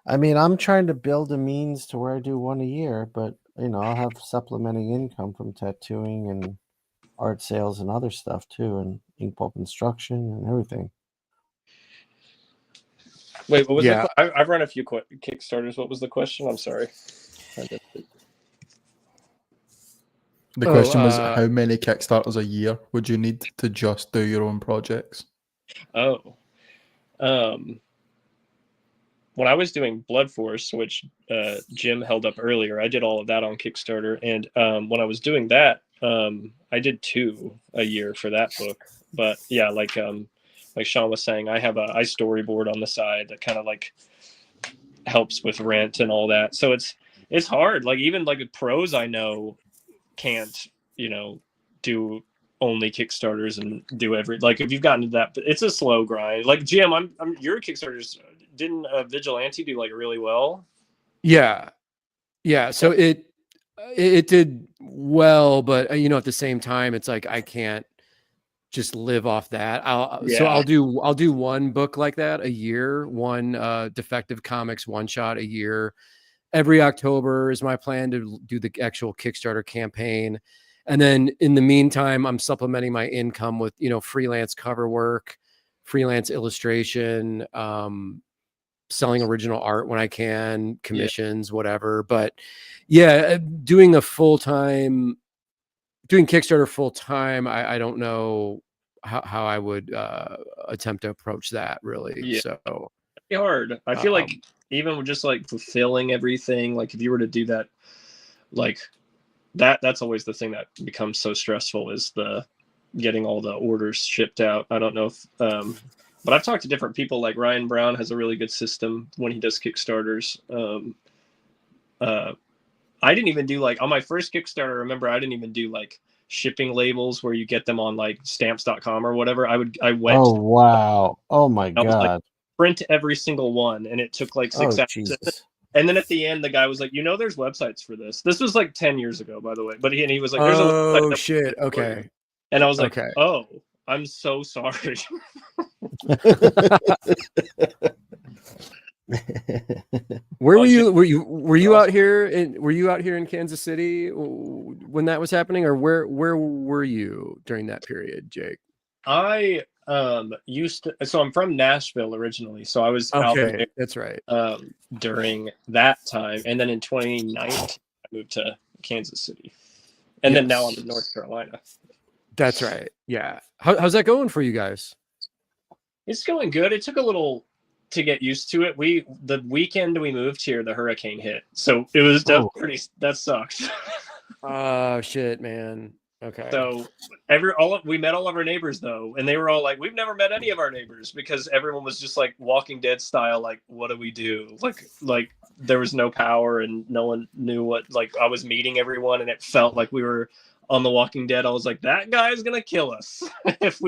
I mean, I'm trying to build a means to where I do one a year, but I'll have supplementing income from tattooing and art sales and other stuff too, and Inkpulp instruction and everything. Wait, what was the I've run a few Kickstarters. What was the question? I'm sorry. The question was, how many Kickstarters a year would you need to just do your own projects? When I was doing Blood Force, which Jim held up earlier, I did all of that on Kickstarter. And when I was doing that, I did 2 a year for that book. But yeah, like Shawn was saying, I storyboard on the side that kind of like helps with rent and all that. So it's hard. Like even like pros I know can't, do only Kickstarters and do like if you've gotten to that, but it's a slow grind. Like Jim, your Kickstarters didn't Vigilante do like really well? Yeah. So it did well, but at the same time, it's like I can't just live off that. So I'll do one book like that a year, one Defective Comics one shot a year. Every October is my plan to do the actual Kickstarter campaign. And then in the meantime, I'm supplementing my income with, freelance cover work, freelance illustration, selling original art when I can, commissions, whatever. But yeah, doing Kickstarter full time, I don't know how I would attempt to approach that really. Yeah. So it's hard. I feel like even with just like fulfilling everything, like if you were to do that, like that's always the thing that becomes so stressful is the getting all the orders shipped out. I don't know if but I've talked to different people. Like Ryan Brown has a really good system when he does Kickstarters. I didn't even do like on my first Kickstarter. Remember, I didn't even do like shipping labels where you get them on like stamps.com or whatever. I went. Oh wow! Oh my god! Like, print every single one, and it took like 6 hours. Jesus. And then at the end, the guy was like, there's websites for this. This was like 10 years ago, by the way. But he was like, there's a website shit. Okay. And I was like, oh, I'm so sorry. Where were you? Were you out here in Kansas City when that was happening, or where were you during that period, Jake? I so I'm from Nashville originally, so I was out there. That's right. During that time, and then in 2019 I moved to Kansas City, and then now I'm in North Carolina. That's right. Yeah. How's that going for you guys? It's going good. It took a little to get used to it. The weekend we moved here, the hurricane hit, so it was definitely that sucks. Oh shit, man. Okay. So we met all of our neighbors though, and they were all like, "We've never met any of our neighbors," because everyone was just like Walking Dead style, like, "What do we do?" Like there was no power and no one knew what. Like I was meeting everyone, and it felt like we were on The Walking Dead. I was like, "That guy's gonna kill us if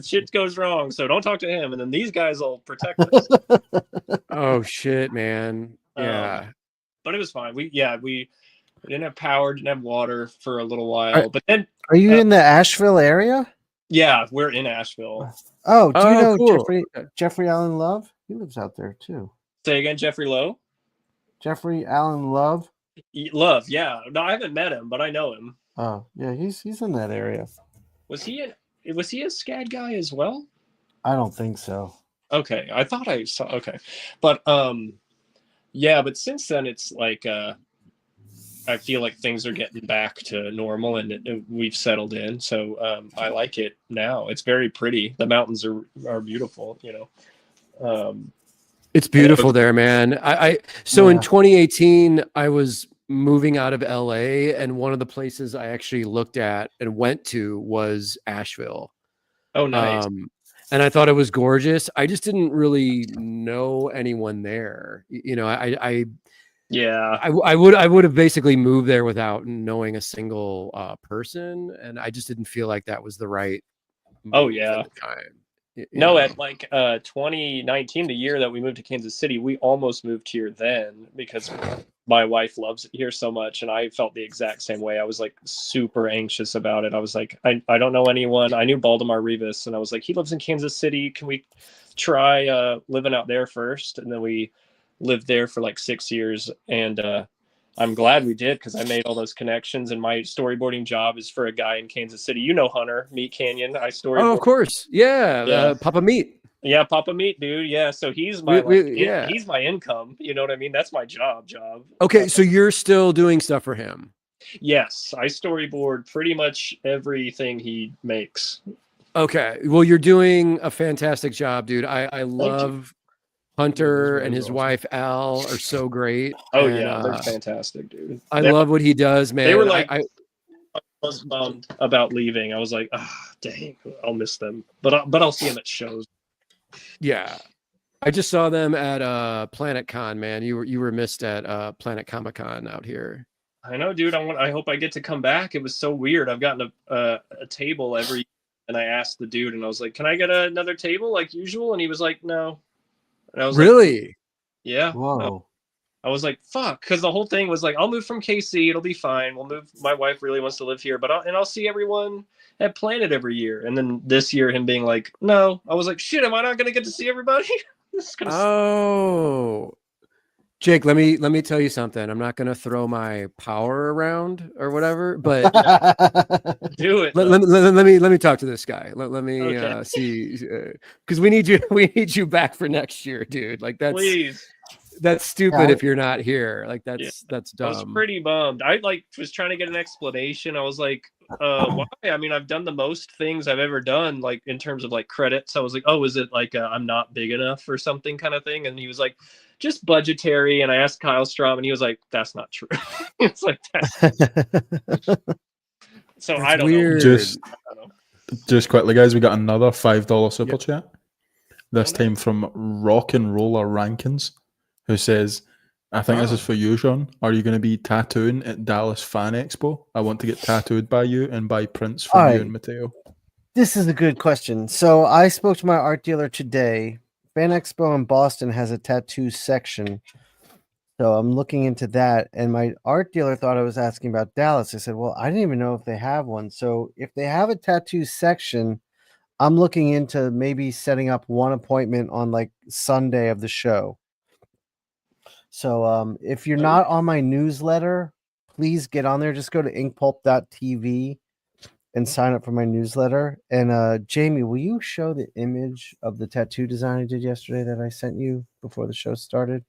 shit goes wrong. So don't talk to him, and then these guys will protect us." Oh shit, man. Yeah. But it was fine. We didn't have power, didn't have water for a little while. But then, are you in the Asheville area? Yeah, we're in Asheville. Oh, do you know cool. Jeffrey Allen Love? He lives out there too. Say again, Jeffrey Lowe? Jeffrey Allen Love. Love, yeah. No, I haven't met him, but I know him. Oh, yeah, he's in that area. Was he a SCAD guy as well? I don't think so. Okay, I thought I saw. Okay, but yeah. But since then, it's like I feel like things are getting back to normal, and we've settled in. So I like it now. It's very pretty. The mountains are beautiful. You know. It's beautiful there, man. So in 2018, I was moving out of LA, and one of the places I actually looked at and went to was Asheville. Oh, nice. And I thought it was gorgeous. I just didn't really know anyone there. You know, I would have basically moved there without knowing a single person, and I just didn't feel like that was the right. Oh yeah. At the time. No, at like 2019, the year that we moved to Kansas City, we almost moved here then because my wife loves it here so much, and I felt the exact same way. I was like super anxious about it. I was like, I don't know anyone. I knew Baldemar Rivas, and I was like, he lives in Kansas City. Can we try living out there first? And then we lived there for like 6 years, and I'm glad we did because I made all those connections. And my storyboarding job is for a guy in Kansas City. You know Hunter, Meat Canyon. I storyboard. Oh, of course, yeah. Papa Meat. Yeah, Papa Meat, dude. Yeah, so he's my he's my income. You know what I mean? That's my job. Okay, so you're still doing stuff for him? Yes, I storyboard pretty much everything he makes. Okay, well, you're doing a fantastic job, dude. I love Hunter and his wife Al are so great. Oh yeah, they're fantastic, dude. I love what he does, man. They were like, I was bummed about leaving. I was like, dang, I'll miss them. But I'll see them at shows. Yeah, I just saw them at Planet Con, man. You were missed at Planet Comic Con out here. I know, dude. I hope I get to come back. It was so weird. I've gotten a table every, and I asked the dude, and I was like, "Can I get another table like usual?" And he was like, "No." And I was really? Like, yeah. Whoa. I was like, "Fuck," because the whole thing was like, "I'll move from KC. It'll be fine. We'll move. My wife really wants to live here, but I'll see everyone at Planet every year." And then this year, him being like, "No," I was like, "Shit, am I not going to get to see everybody?" Jake, let me tell you something. I'm not going to throw my power around or whatever, but do it. Let me talk to this guy. Let me see, because we need you back for next year, dude. Like that's stupid if you're not here. Like that's dumb. I was pretty bummed. I was trying to get an explanation. I was like, why? I mean, I've done the most things I've ever done, like in terms of like credits. I was like, oh, is it like I'm not big enough or something kind of thing? And he was like, just budgetary. And I asked Kyle Strom, and he was like, that's not true. It's like that. So I don't know. Just quickly, guys, we got another $5 super chat. This time from Rock and Roller Rankins, who says, I think this is for you, Shawn. Are you going to be tattooing at Dallas Fan Expo? I want to get tattooed by you and buy prints from you and Mateo. This is a good question. So I spoke to my art dealer today. Fan Expo in Boston has a tattoo section. So I'm looking into that. And my art dealer thought I was asking about Dallas. I said, well, I didn't even know if they have one. So if they have a tattoo section, I'm looking into maybe setting up one appointment on like Sunday of the show. So if you're not on my newsletter, please get on there. Just go to inkpulp.tv and sign up for my newsletter. And Jamie, will you show the image of the tattoo design I did yesterday that I sent you before the show started?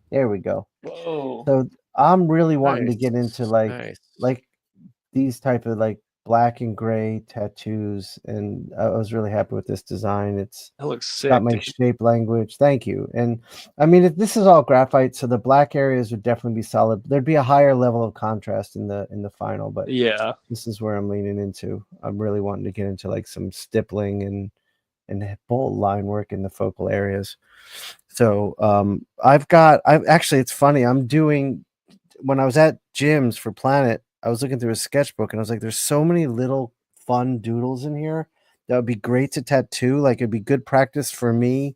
There we go. Whoa. So I'm really wanting to get into like these type of like black and gray tattoos, and I was really happy with this design. That looks sick. Got my shape language. Thank you. And I mean, this is all graphite, so the black areas would definitely be solid. There'd be a higher level of contrast in the final, but yeah, this is where I'm leaning into. I'm really wanting to get into like some stippling and bold line work in the focal areas. So I've actually, it's funny. I'm doing, when I was at Jim's for Planet, I was looking through a sketchbook and I was like, there's so many little fun doodles in here that would be great to tattoo. Like it'd be good practice for me.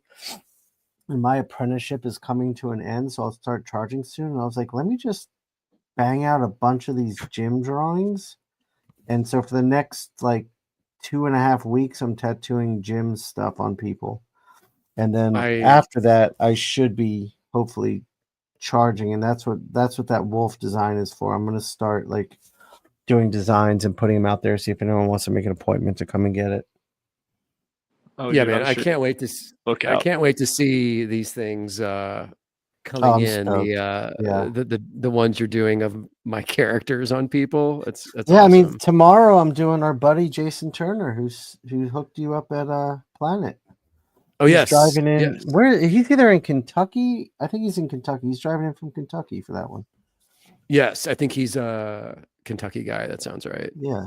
And my apprenticeship is coming to an end, so I'll start charging soon. And I was like, let me just bang out a bunch of these Jim drawings. And so for the next like 2.5 weeks, I'm tattooing Jim's stuff on people. And then after that, I should be hopefully charging, and that's what that wolf design is for. I'm gonna start like doing designs and putting them out there, see if anyone wants to make an appointment to come and get it. Oh yeah, dude, man! I can't wait to look out. I can't wait to see these things coming in. The ones you're doing of my characters on people. It's yeah. Awesome. I mean, tomorrow I'm doing our buddy Jason Turner, who hooked you up at Planet. Oh yes, driving in. Yes. Where he's either in Kentucky. I think he's in Kentucky. He's driving in from Kentucky for that one. Yes, I think he's a Kentucky guy. That sounds right. Yeah.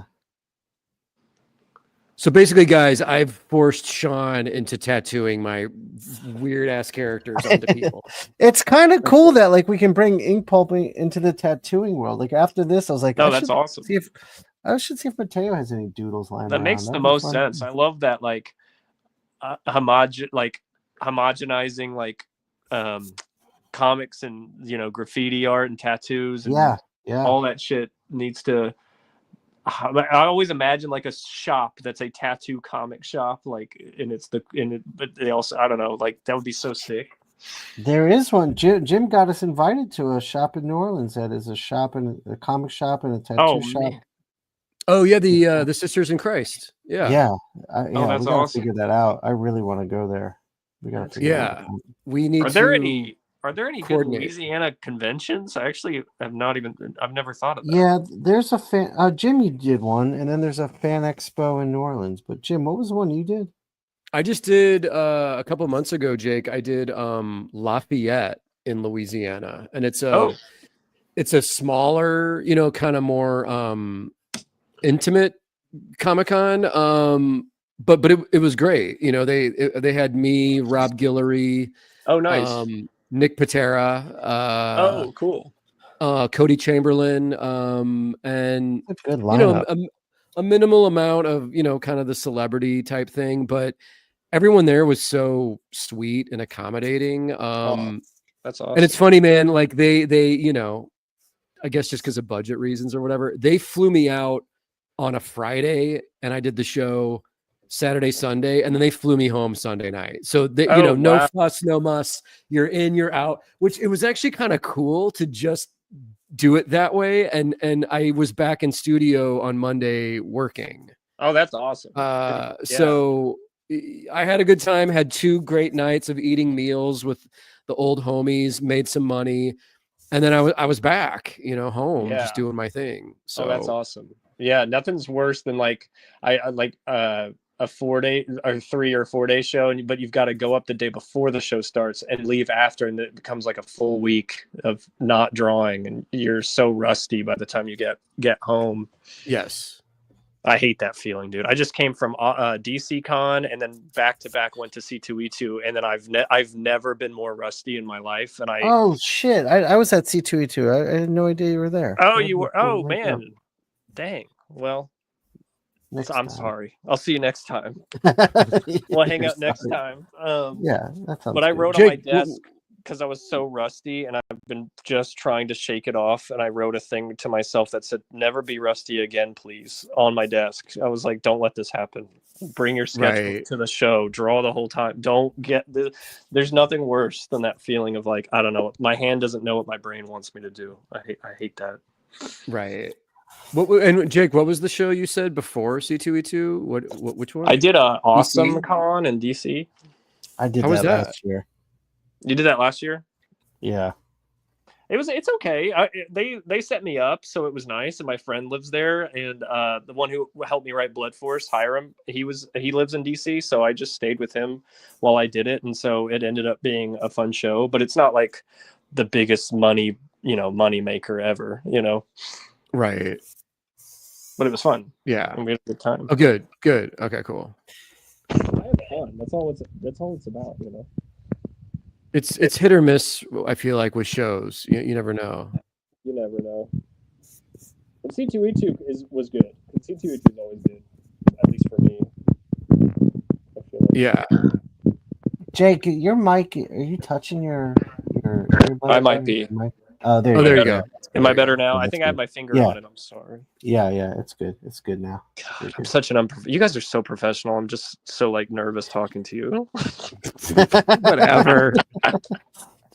So basically, guys, I've forced Shawn into tattooing my weird ass characters onto people. It's kind of cool that like we can bring Inkpulp into the tattooing world. Like after this, I was like, "Oh, that's awesome." I should see if Mateo has any doodles lying around. That makes the most sense. I love that, like homogenizing like comics and graffiti art and tattoos. And yeah, all that shit needs to. I always imagine like a shop that's a tattoo comic shop, like, but they also, I don't know, like that would be so sick. There is one. Jim got us invited to a shop in New Orleans that is a shop and a comic shop and a tattoo shop. Man. Oh yeah, the Sisters in Christ. Yeah, yeah. We that's gotta awesome. Figure that out. I really want to go there. We gotta figure that out. We need. Are there any good Louisiana conventions? I actually I've never thought of that. Yeah, there's a fan. Jim, you did one, and then there's a fan expo in New Orleans. But Jim, what was the one you did? I just did a couple months ago, Jake. I did Lafayette in Louisiana, and it's a smaller, kind of more intimate Comic-Con. But it was great. They had me, Rob Guillory. Oh, nice. Nick Patera, cool. Cody Chamberlain, and that's a good lineup. A minimal amount of kind of the celebrity type thing, but everyone there was so sweet and accommodating. That's awesome. And it's funny, man. Like they I guess just because of budget reasons or whatever, they flew me out on a Friday, and I did the show Saturday, Sunday, and then they flew me home Sunday night. So they, no fuss, no muss. You're in, you're out. Which it was actually kind of cool to just do it that way. And I was back in studio on Monday working. Oh, that's awesome. So I had a good time. Had 2 great nights of eating meals with the old homies. Made some money, and then I was back, home, just doing my thing. So that's awesome. Yeah, nothing's worse than like a 4-day or 3 or 4 day show, but you've got to go up the day before the show starts and leave after, and it becomes like a full week of not drawing, and you're so rusty by the time you get home. Yes, I hate that feeling, dude. I just came from DC Con, and then back to back went to C2E2, and then I've never been more rusty in my life. And oh shit, I was at C2E2. I had no idea you were there. Oh, you were? Oh man, dang. Well. I'm sorry. I'll see you next time. We'll hang out next time. Yeah, that sounds But I wrote on my desk because I was so rusty, and I've been just trying to shake it off. And I wrote a thing to myself that said, "Never be rusty again, please," on my desk. I was like, "Don't let this happen. Bring your sketchbook to the show. Draw the whole time. Don't get this." There's nothing worse than that feeling of like, I don't know, my hand doesn't know what my brain wants me to do. I hate that. Right. And Jake, what was the show you said before C2E2? Which one? I did a Awesome Con in DC. I did that last year. You did that last year? Yeah. It's okay. They set me up, so it was nice. And my friend lives there, and the one who helped me write Blood Force, Hiram, he lives in DC, so I just stayed with him while I did it, and so it ended up being a fun show. But it's not like the biggest money maker ever, Right. But it was fun. Yeah, and we had a good time. Oh, good. Okay, cool. I have fun. That's all it's about, It's hit or miss. I feel like with shows, you never know. You never know. But C2E2 was good. C2E2 is always good, at least for me. I feel like. Yeah. Jake, your mic. Are you touching your earbud? I might be. Oh, there you go. Am I better now? I think I had my finger on it. I'm sorry. Yeah, it's good. It's good now. God, I'm such an you guys are so professional. I'm just so nervous talking to you. Whatever.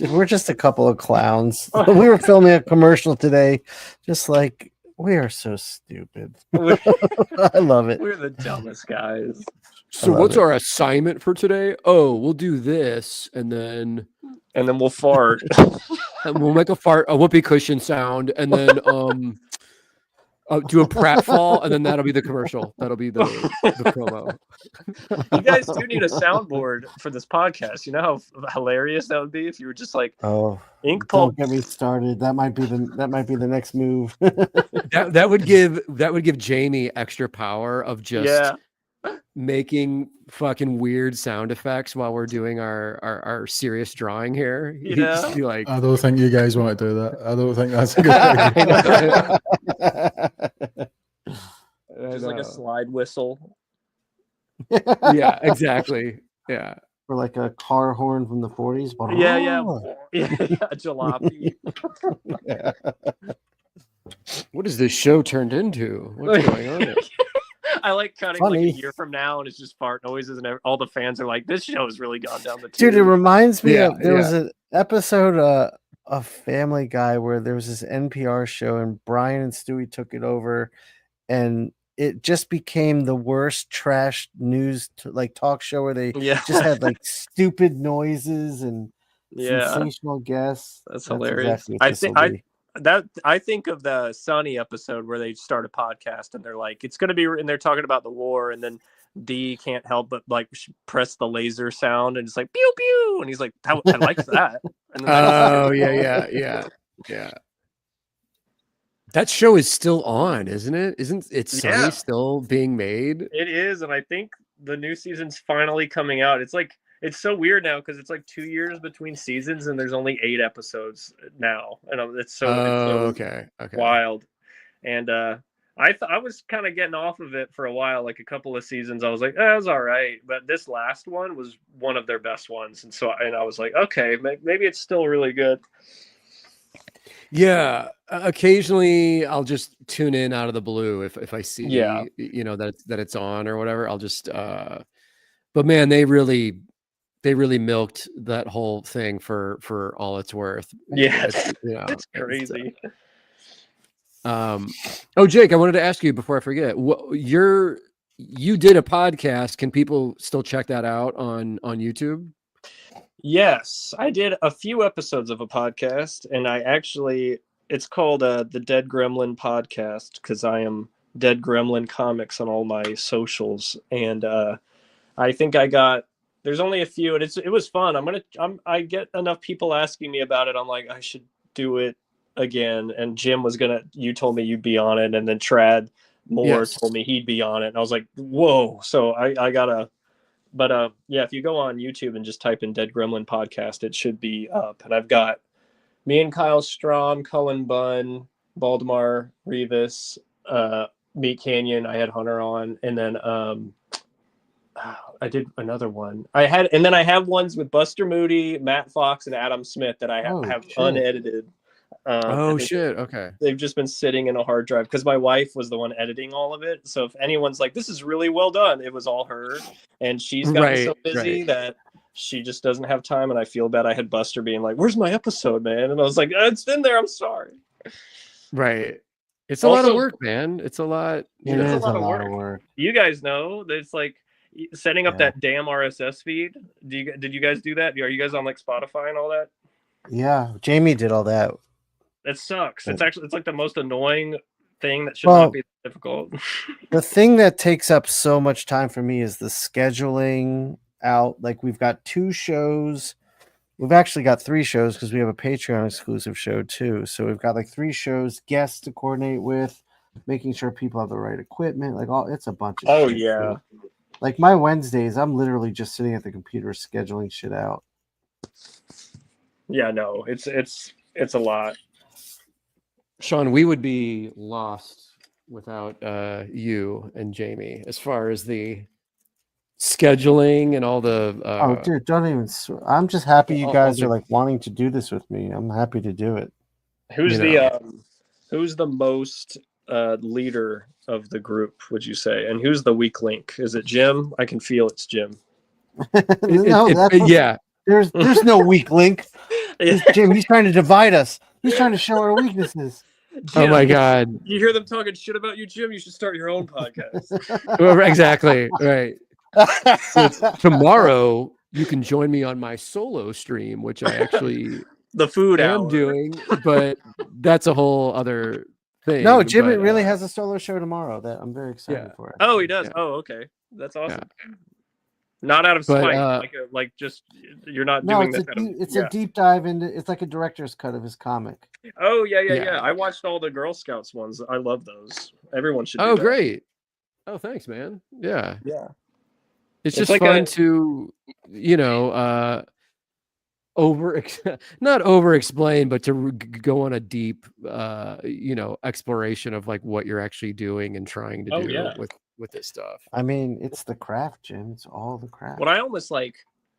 We're just a couple of clowns. We were filming a commercial today. Just like, we are so stupid. I love it. We're the dumbest guys. So what's our assignment for today? Oh, we'll do this, and then we'll fart. and we'll make a whoopee cushion sound, and then do a pratfall, and then that'll be the commercial. That'll be the promo. You guys do need a soundboard for this podcast. You know how hilarious that would be if you were just like, Inkpulp. Don't get me started. That might be the next move. that would give Jamie extra power of just making fucking weird sound effects while we're doing our serious drawing here. He'd just be like, I don't think you guys want to do that. I don't think that's a good idea. Just like a slide whistle. Yeah, exactly. Yeah. Or like a car horn from the 40s. Yeah, jalopy. Yeah. What is this show turned into? What's going on? I like cutting like a year from now, and it's just fart noises, and all the fans are like, "This show has really gone down the tube." Dude, it reminds me of there was an episode of Family Guy where there was this NPR show, and Brian and Stewie took it over, and it just became the worst trash news talk show where they just had like stupid noises and sensational guests. That's hilarious. Exactly I think of the Sunny episode where they start a podcast and they're like, it's going to be, and they're talking about the war, and then D can't help but like press the laser sound, and it's like pew pew, and he's like, I like that. And then yeah. That show is still on, isn't it? Isn't it Sunny still being made? It is, and I think the new season's finally coming out. It's like, it's so weird now because it's like 2 years between seasons, and there's only 8 episodes now, and it's so okay. wild. And I was kind of getting off of it for a while, like a couple of seasons. I was like, that was all right, but this last one was one of their best ones, and I was like, okay, maybe it's still really good. Yeah, occasionally I'll just tune in out of the blue if I see that it's on or whatever. I'll just but man, they really milked that whole thing for all it's worth. Yeah, it's crazy. Jake, I wanted to ask you before I forget. You did a podcast. Can people still check that out on YouTube? Yes, I did a few episodes of a podcast, and it's called the Dead Gremlin Podcast because I am Dead Gremlin Comics on all my socials, and I think there's only a few, and it was fun. I get enough people asking me about it. I'm like, I should do it again. And Jim you told me you'd be on it, and then Trad Moore told me he'd be on it, and I was like, whoa. So I gotta. But if you go on YouTube and just type in Dead Gremlin Podcast, it should be up. And I've got me and Kyle Strom, Cullen Bunn, Baldemar Rivas, Meat Canyon. I had Hunter on, and then I did another one. I have ones with Buster Moody, Matt Fox, and Adam Smith that I have unedited. Shit. Okay. They've just been sitting in a hard drive because my wife was the one editing all of it. So if anyone's like, this is really well done, it was all her. And she's gotten so busy that she just doesn't have time. And I feel bad. I had Buster being like, where's my episode, man? And I was like, it's in there. I'm sorry. Right. It's a lot of work, man. It's a lot. It is a lot of work. You guys know that it's like setting up that damn RSS feed. Did you guys do that? Are you guys on like Spotify and all that? Yeah. Jamie did all that. It sucks. It's like the most annoying thing that should not be difficult. The thing that takes up so much time for me is the scheduling out. Like we've got 2 shows. We've actually got 3 shows because we have a Patreon exclusive show too. So we've got like 3 shows, guests to coordinate with, making sure people have the right equipment. Like it's a bunch of shit. Yeah. Like my Wednesdays, I'm literally just sitting at the computer scheduling shit out. Yeah, no, it's a lot. Shawn, we would be lost without you and Jamie as far as the scheduling and all the. Dude, don't even. I'm just happy you guys are like wanting to do this with me. I'm happy to do it. Who's the most leader of the group? Would you say, and who's the weak link? Is it Jim? I can feel it's Jim. There's no weak link. Jim, he's trying to divide us. He's trying to show our weaknesses. Oh my God. You hear them talking shit about you, Jim? You should start your own podcast. Well, exactly. Right. So tomorrow you can join me on my solo stream, which I actually The food am hour. doing, but that's a whole other thing. No, Jim but, really has a solo show tomorrow that I'm very excited for. Oh, he does. Yeah. Oh, okay. That's awesome. Not out of But, spite, like just you're not No, doing it's, that. it's a deep dive into. It's like a director's cut of his comic. Oh yeah. Yeah. I watched all the Girl Scouts ones. I love those. Everyone should. Oh, do that. great. Oh, thanks, man. Yeah. Yeah. It's It's just like fun to, not over explain, but to go on a deep, exploration of like what you're actually doing and trying to do with this stuff. I mean, it's the craft, Jim. It's all the craft. What I almost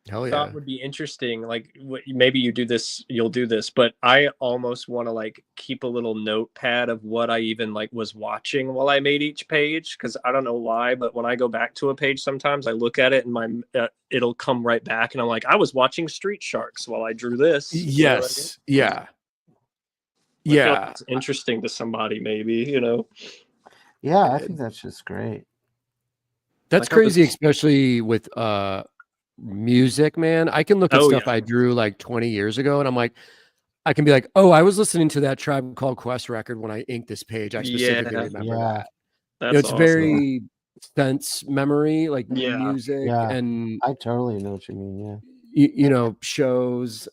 Hell yeah. thought would be interesting, like maybe you'll do this, but I almost want to like keep a little notepad of what I even like was watching while I made each page, because I don't know why, but when I go back to a page, sometimes I look at it and it'll come right back, and I'm like, I was watching Street Sharks while I drew this. Yes. You know what I mean? Yeah. I feel like Yeah. it's interesting to somebody, maybe, Yeah, I think that's just great. That's Like, I crazy, was- especially with music, man. I can look at stuff I drew like 20 years ago and I'm like, I can be like, oh, I was listening to that Tribe Called Quest record when I inked this page. I specifically remember that. That's It's awesome. very sense memory, like Yeah. music Yeah. and I totally know what you mean. Yeah. shows.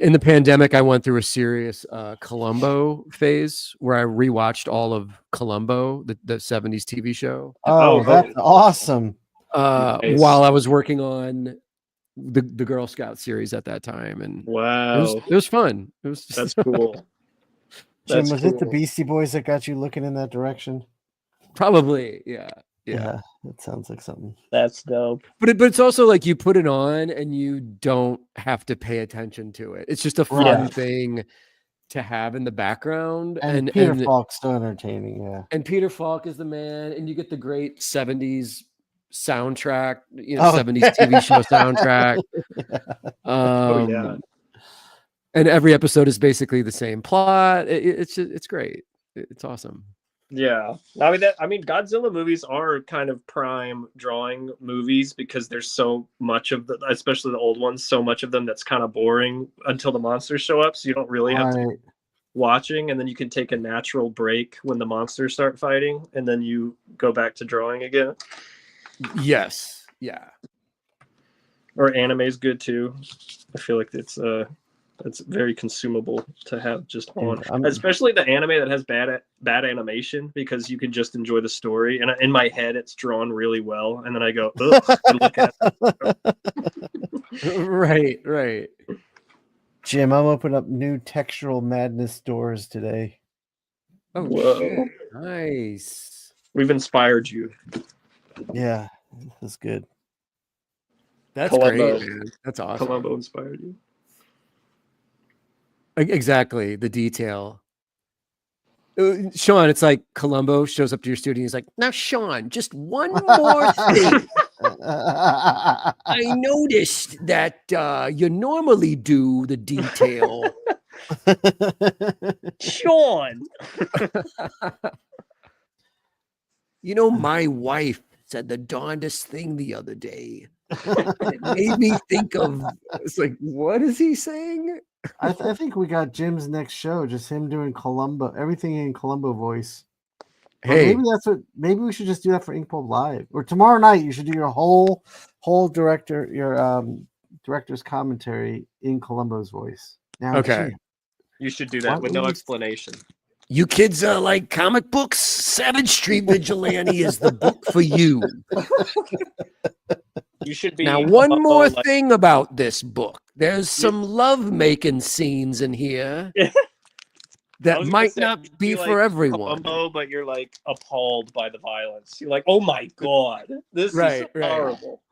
In the pandemic, I went through a serious Columbo phase where I rewatched all of Columbo, the 70s TV show. Oh, that's awesome. Nice. While I was working on the Girl Scout series at that time, and Wow, it was fun. It was just, that's cool. Jim, That's was it the cool. Beastie Boys that got you looking in that direction? probably yeah. That sounds like something. That's dope. But it's also like you put it on and you don't have to pay attention to it. It's just a fun thing to have in the background. And Peter Falk's so entertaining. Yeah. And Peter Falk is the man, and you get the great 70s soundtrack, 70s TV show soundtrack. And every episode is basically the same plot. It's great. It's awesome. Yeah, I mean, Godzilla movies are kind of prime drawing movies because there's so much of especially the old ones, so much of them that's kind of boring until the monsters show up. So you don't really have to watching, and then you can take a natural break when the monsters start fighting, and then you go back to drawing again. Yes. Yeah. Or anime is good too. I feel like it's very consumable to have just on, especially the anime that has bad animation, because you can just enjoy the story. And in my head, it's drawn really well, and then I go, ugh, and look at it. Right. Jim, I'm opening up new Textural Madness stores today. Oh, whoa. Nice. We've inspired you. Yeah, that's good. That's Columbo. great, man. That's awesome. Columbo inspired you. Exactly, the detail. Shawn, it's like Columbo shows up to your studio and he's like, now, Shawn, just one more thing. I noticed that you normally do the detail. Shawn. My wife said the darndest thing the other day. It made me think of, it's like, what is he saying? I think we got Jim's next show, just him doing Columbo, everything in Columbo voice. Hey, maybe we should just do that for Inkpulp Live, or tomorrow night. You should do your whole director's commentary in Columbo's voice. Now, okay, you should do that with no explanation. You kids like comic books? Savage Street Vigilante is the book for you. You should be. Now, one more thing about this book. There's some love-making scenes in here that might not be for everyone. Columbo, but you're like appalled by the violence. You're like, oh my god, this is horrible.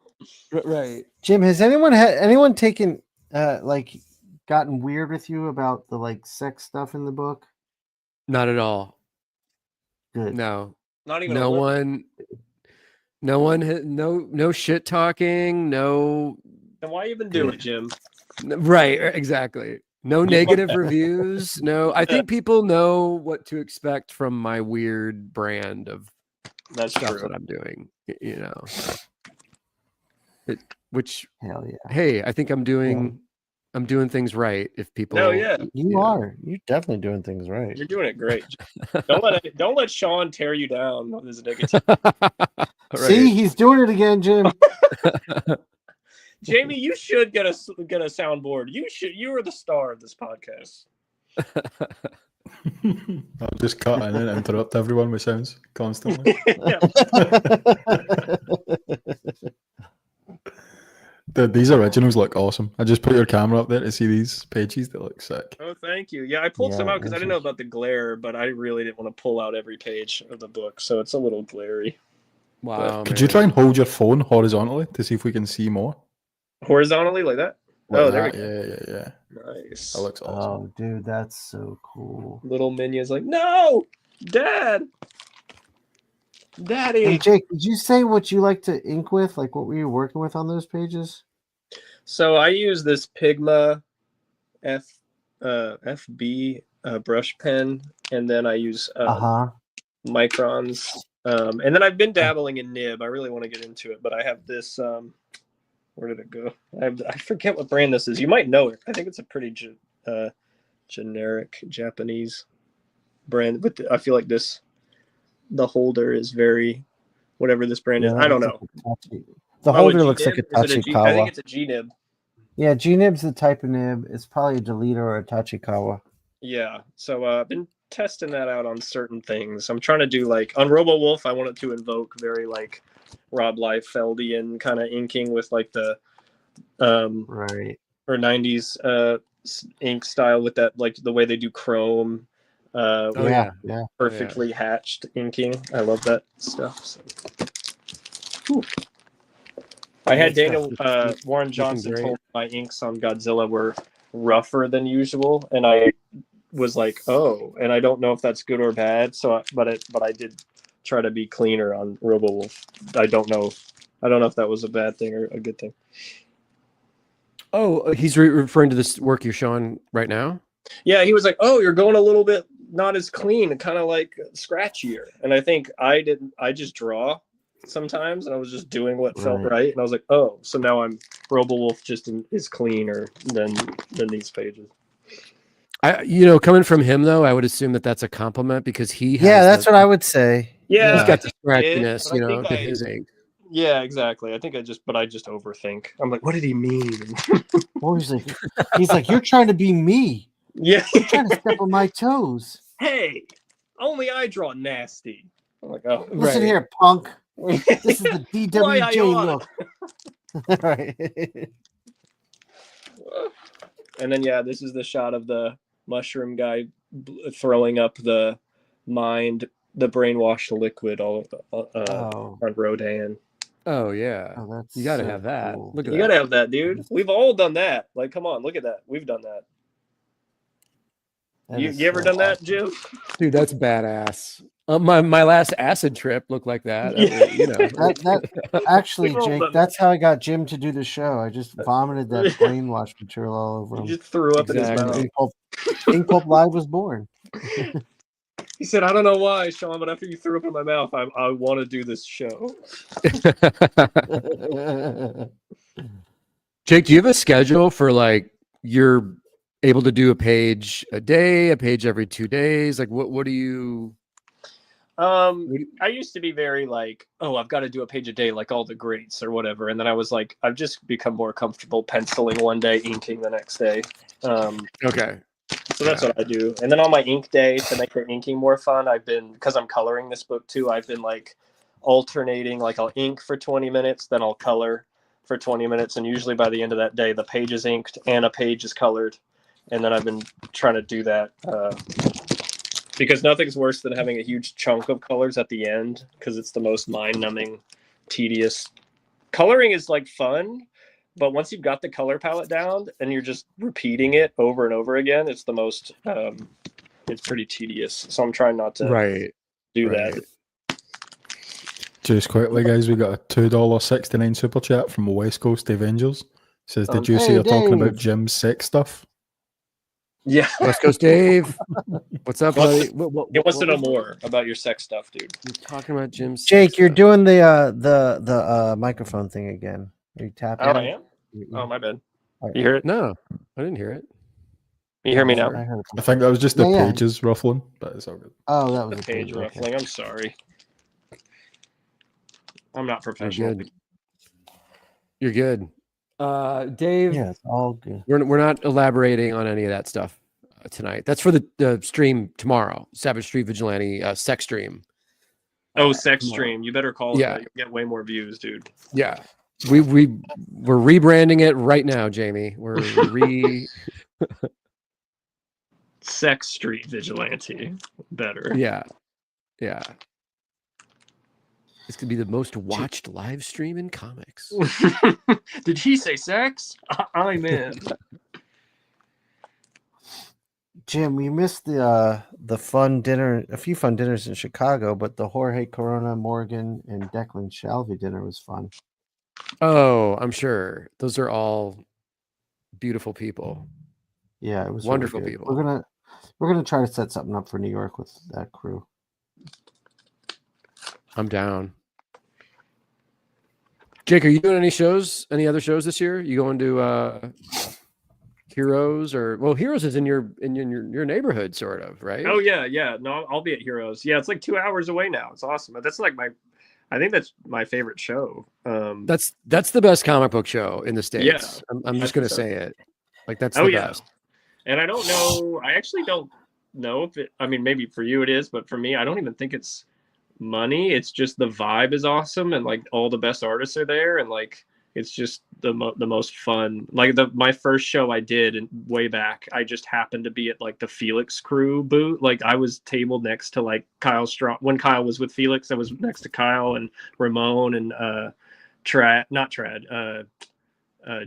Right. Jim, has anyone taken gotten weird with you about the sex stuff in the book? Not at all. Good. No. Not even no one. No shit talking. No. Then why even do it, Jim? Right, exactly. No negative reviews. No, I think people know what to expect from my weird brand of That's stuff true. that I'm doing. You know, which Hell yeah. hey, I think I'm doing things right. If people, No, yeah, You are. You're definitely doing things right. you're doing it great. Don't let Shawn tear you down with his negativity. See, he's doing it again, Jim. Jamie, you should get a soundboard. You are the star of this podcast. I'll just cut in and interrupt everyone with sounds constantly. Dude, these originals look awesome. I just put your camera up there to see these pages. They look sick. Oh, thank you. Yeah, I pulled some out because I didn't know about the glare, but I really didn't want to pull out every page of the book, so it's a little glary. Wow. Could you try and hold your phone horizontally to see if we can see more? Horizontally, like that? Like there we that? go. Yeah. Nice. That looks awesome. Oh, dude, that's so cool. Little Minya's like, no, Dad. Daddy. Hey, Jake, did you say what you like to ink with? Like, what were you working with on those pages? So I use this Pigma FB brush pen, and then I use microns. And then I've been dabbling in nib. I really want to get into it, but I have this. Where did it go? I forget what brand this is. You might know it. I think it's a pretty generic Japanese brand, but I feel like the holder is very whatever this brand is. I don't know. The holder looks like a Tachikawa. I think it's a G nib. Yeah, G nib's the type of nib. It's probably a Delita or a Tachikawa. Yeah, so I've been testing that out on certain things. I'm trying to do like on Robo Wolf. I wanted to invoke very like Rob Liefeldian kind of inking with like the right or 90s ink style with that, like the way they do chrome. Perfectly hatched inking. I love that stuff. So. I had Dana Warren Johnson told me my inks on Godzilla were rougher than usual, and I was like, oh, and I don't know if that's good or bad. So, but I did try to be cleaner on Robo Wolf. I don't know if that was a bad thing or a good thing. Oh, he's referring to this work you're showing right now? Yeah, he was like, oh, you're going a little bit not as clean, kind of like scratchier. And I think I just draw sometimes, and I was just doing what felt right. And I was like, oh, so now I'm Robo Wolf just is cleaner than these pages. Coming from him though, I would assume that that's a compliment because he has that's what I would say. Yeah, he's got the scratchiness, to his ink. Yeah, exactly. I think I just overthink. I'm like, what did he mean? Well, he's like, you're trying to be me. Yeah, you're trying to step on my toes. Hey, only I draw nasty. I'm like, oh, listen here, punk. This is the DWJ look. Right. And then this is the shot of the mushroom guy throwing up the brainwashed liquid all on Rodan. Oh yeah, you gotta have that. Cool. Look at you gotta have that, dude. We've all done that. Like, come on, look at that. We've done that. You ever done that, Jim? Dude, that's badass. My last acid trip looked like that. That actually, Jake, that's how I got Jim to do the show. I just vomited that brainwash material all over him. You just threw up in his mouth. Inkpulp Live was born. He said, I don't know why, Shawn, but after you threw up in my mouth, I want to do this show. Jake, do you have a schedule for like you're able to do a page a day, a page every 2 days? Like what do you... I used to be very like, oh, I've got to do a page a day like all the greats or whatever. And then I was like, I've just become more comfortable penciling one day, inking the next day. Okay. So that's what I do. And then on my ink day, to make the inking more fun, because I'm coloring this book too, I've been like alternating, like I'll ink for 20 minutes, then I'll color for 20 minutes. And usually by the end of that day, the page is inked and a page is colored. And then I've been trying to do that because nothing's worse than having a huge chunk of colors at the end, because it's the most mind-numbing, tedious. Coloring is like fun, but once you've got the color palette down and you're just repeating it over and over again, it's the most, it's pretty tedious. So I'm trying not to do that. Just quickly, guys, we got a $2.69 super chat from West Coast Avengers. Says, did you see you're talking about Dave. Jim's sex stuff? Yeah. West Coast Dave. What's up, buddy? He wants to know more about your sex stuff, dude. You're talking about Jim's Jake, sex you're stuff. doing the microphone thing again. Are you tapping? Oh, I am? Oh, my bad. You hear it? No, I didn't hear it. You hear me now? I heard I think that was just the Yeah. pages ruffling, but it's all good. Oh, that was The a page okay. ruffling. I'm sorry. I'm not professional. You're good. Dave, Yeah, it's all good. we're not elaborating on any of that stuff tonight. That's for the stream tomorrow. Savage Street Vigilante sex stream. Oh, sex tomorrow. stream. You better call it Yeah. that. You'll get way more views, dude. Yeah. We're rebranding it right now, Jamie. We're Sex Street Vigilante. Better. yeah. This could be the most watched live stream in comics. Did he say sex? I'm in. Jim, you missed the fun dinner, a few fun dinners in Chicago, but the Jorge Corona, Morgan, and Declan Shalvey dinner was fun. Oh, I'm sure. Those are all beautiful people. Yeah, it was Wonderful really good. people. We're gonna try to set something up for New York with that crew. I'm down. Jake, are you doing any shows? Any other shows this year? You going to Heroes Heroes is in your neighborhood, sort of, right? Oh yeah. No, I'll be at Heroes. Yeah, it's like 2 hours away now. It's awesome. That's like I think that's my favorite show. That's the best comic book show in the States. Yeah, I'm just gonna say it. Like that's the the best. And I don't know. I actually don't know if it. I mean, maybe for you it is, but for me, I don't even think it's money. It's just the vibe is awesome, and like all the best artists are there, and like it's just the most fun. Like my first show I did way back, I just happened to be at like the Felix crew booth. Like I was tabled next to like Kyle Strong when Kyle was with Felix. I was next to Kyle and Ramon and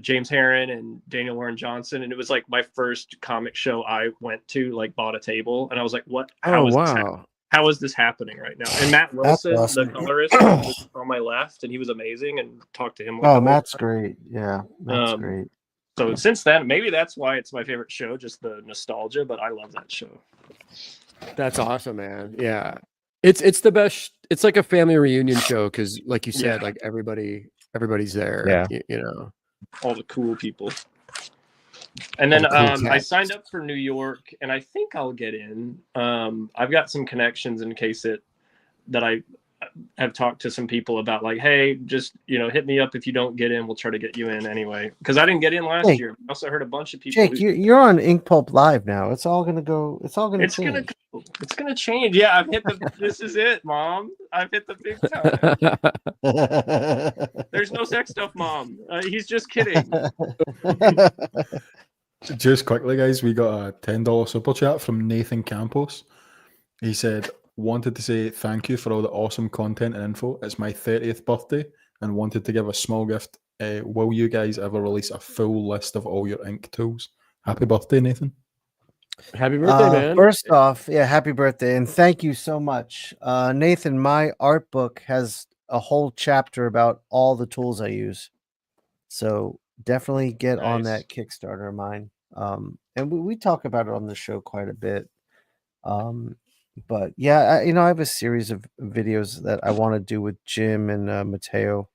James Herron and Daniel Warren Johnson, and it was like my first comic show I went to. Like bought a table, and I was like, "What? How is this happening right now?" And Matt Wilson, awesome. the colorist, was on my left, and he was amazing. And talked to him. Matt's great. Yeah, Matt's great. So since then, maybe that's why it's my favorite show, just the nostalgia. But I love that show. That's awesome, man. Yeah, it's the best. It's like a family reunion show because, like you said, like everybody's there. Yeah, you know, all the cool people. And then I signed up for New York, and I think I'll get in. I've got some connections in case that I have talked to some people about, like, hey, just hit me up if you don't get in. We'll try to get you in anyway, because I didn't get in last year. I also heard a bunch of people. Jake, you're on Inkpulp Live now. It's all gonna go. It's all gonna change. It's gonna change. Yeah, I've hit the. This is it, Mom. I've hit the big time. There's no sex stuff, Mom. He's just kidding. Just quickly, guys, we got a $10 super chat from Nathan Campos. He said, wanted to say thank you for all the awesome content and info. It's my 30th birthday and wanted to give a small gift. Will you guys ever release a full list of all your ink tools? Happy birthday, Nathan. Happy birthday, man. First off, happy birthday. And thank you so much. Nathan, my art book has a whole chapter about all the tools I use. So definitely get on that Kickstarter of mine. And we talk about it on the show quite a bit. But yeah, I have a series of videos that I want to do with Jim and Mateo,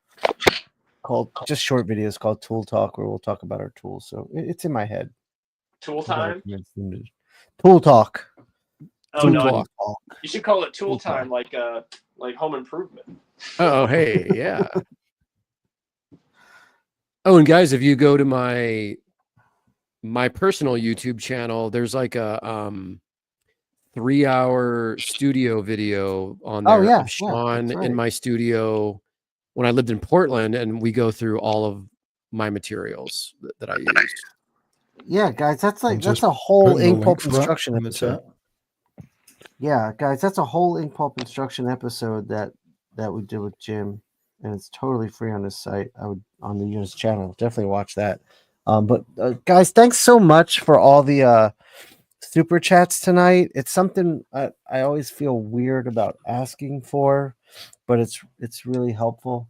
called just short videos called Tool Talk, where we'll talk about our tools. So it's in my head. Tool time. Tool Talk. Oh Tool no! Talk. You should call it Tool Time, like Home Improvement. Oh, hey, yeah. Oh, and guys, if you go to my personal YouTube channel, there's like a 3-hour studio video on there of Shawn in my studio when I lived in Portland, and we go through all of my materials that I use. Yeah, guys, that's a whole Inkpulp instruction episode. Yeah, guys, that's a whole Inkpulp instruction episode that we did with Jim, and it's totally free on his site. On the Eunice channel. Definitely watch that. But guys, thanks so much for all the super chats tonight. It's something I always feel weird about asking for, but it's really helpful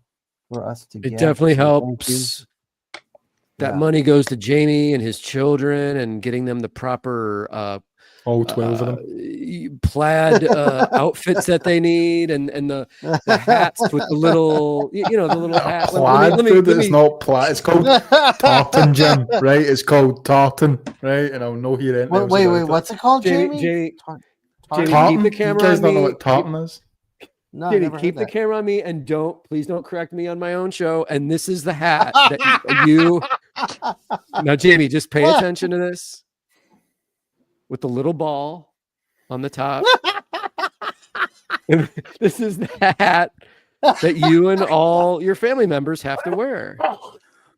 for us to get. It definitely helps. that money goes to Jamie and his children and getting them the proper all 12 of them plaid outfits that they need, and the hats with the little the little hat. Plaid, it's not plaid. It's called tartan, Jim. Right? It's called tartan, right? And I'll know here. Wait, what's it called, Jamie? Jamie, tartan? keep the camera you guys on don't me. know what tartan is? No, Jamie, keep the camera on me, and please don't correct me on my own show. And this is the hat that you. Now, Jamie, just pay attention to this. With the little ball on the top. This is the hat that you and all your family members have to wear.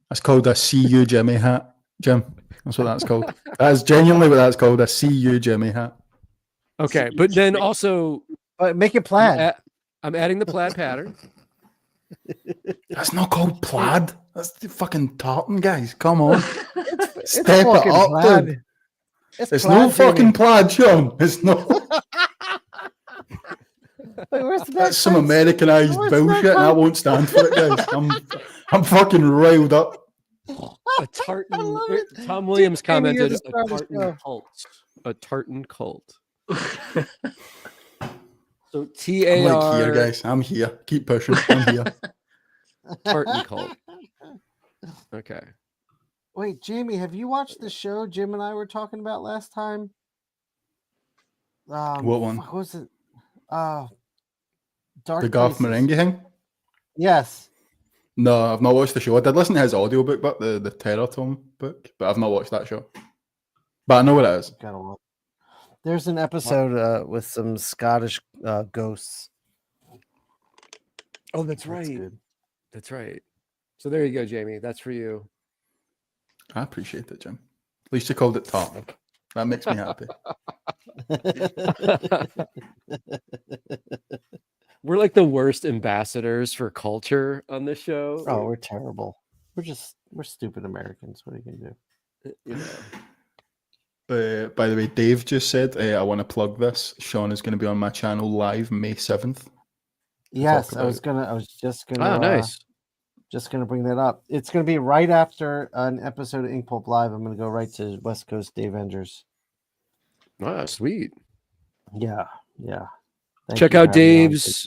That's called a See You Jimmy hat, Jim. That's what that's called. That's genuinely what that's called, a See You Jimmy hat. Okay, but then also make it plaid. I'm adding the plaid pattern. That's not called plaid. That's the fucking tartan, guys. Come on. Step it's it up, plaid. dude. It's no fucking plaid, Shawn. It's no. Wait, that's some Americanized bullshit, and I won't stand for it, guys. I'm fucking riled up. A tartan. Tom Williams commented a tartan cult. A tartan cult. So TAR. I'm like here, guys. I'm here. Keep pushing. I'm here. Tartan cult. Okay. Wait, Jamie, have you watched the show Jim and I were talking about last time? What one? What was it? Dark the Garth Marenghi thing? Yes. No, I've not watched the show. I did listen to his audiobook, but the Terror Tome book, but I've not watched that show. But I know what it is. There's an episode with some Scottish ghosts. Oh, that's right. That's right. So there you go, Jamie. That's for you. I appreciate it, Jim. At least you called it tartan. That makes me happy. We're like the worst ambassadors for culture on this show. Oh, we're terrible. We're stupid Americans. What are you gonna do? You know. By the way, Dave just said, I want to plug this. Shawn is going to be on my channel live May 7th. Yes, I was just gonna. Oh, nice. Just going to bring that up. It's going to be right after an episode of Inkpulp Live. I'm going to go right to West Coast Dave Avengers. Ah, sweet. Yeah. Check out Dave's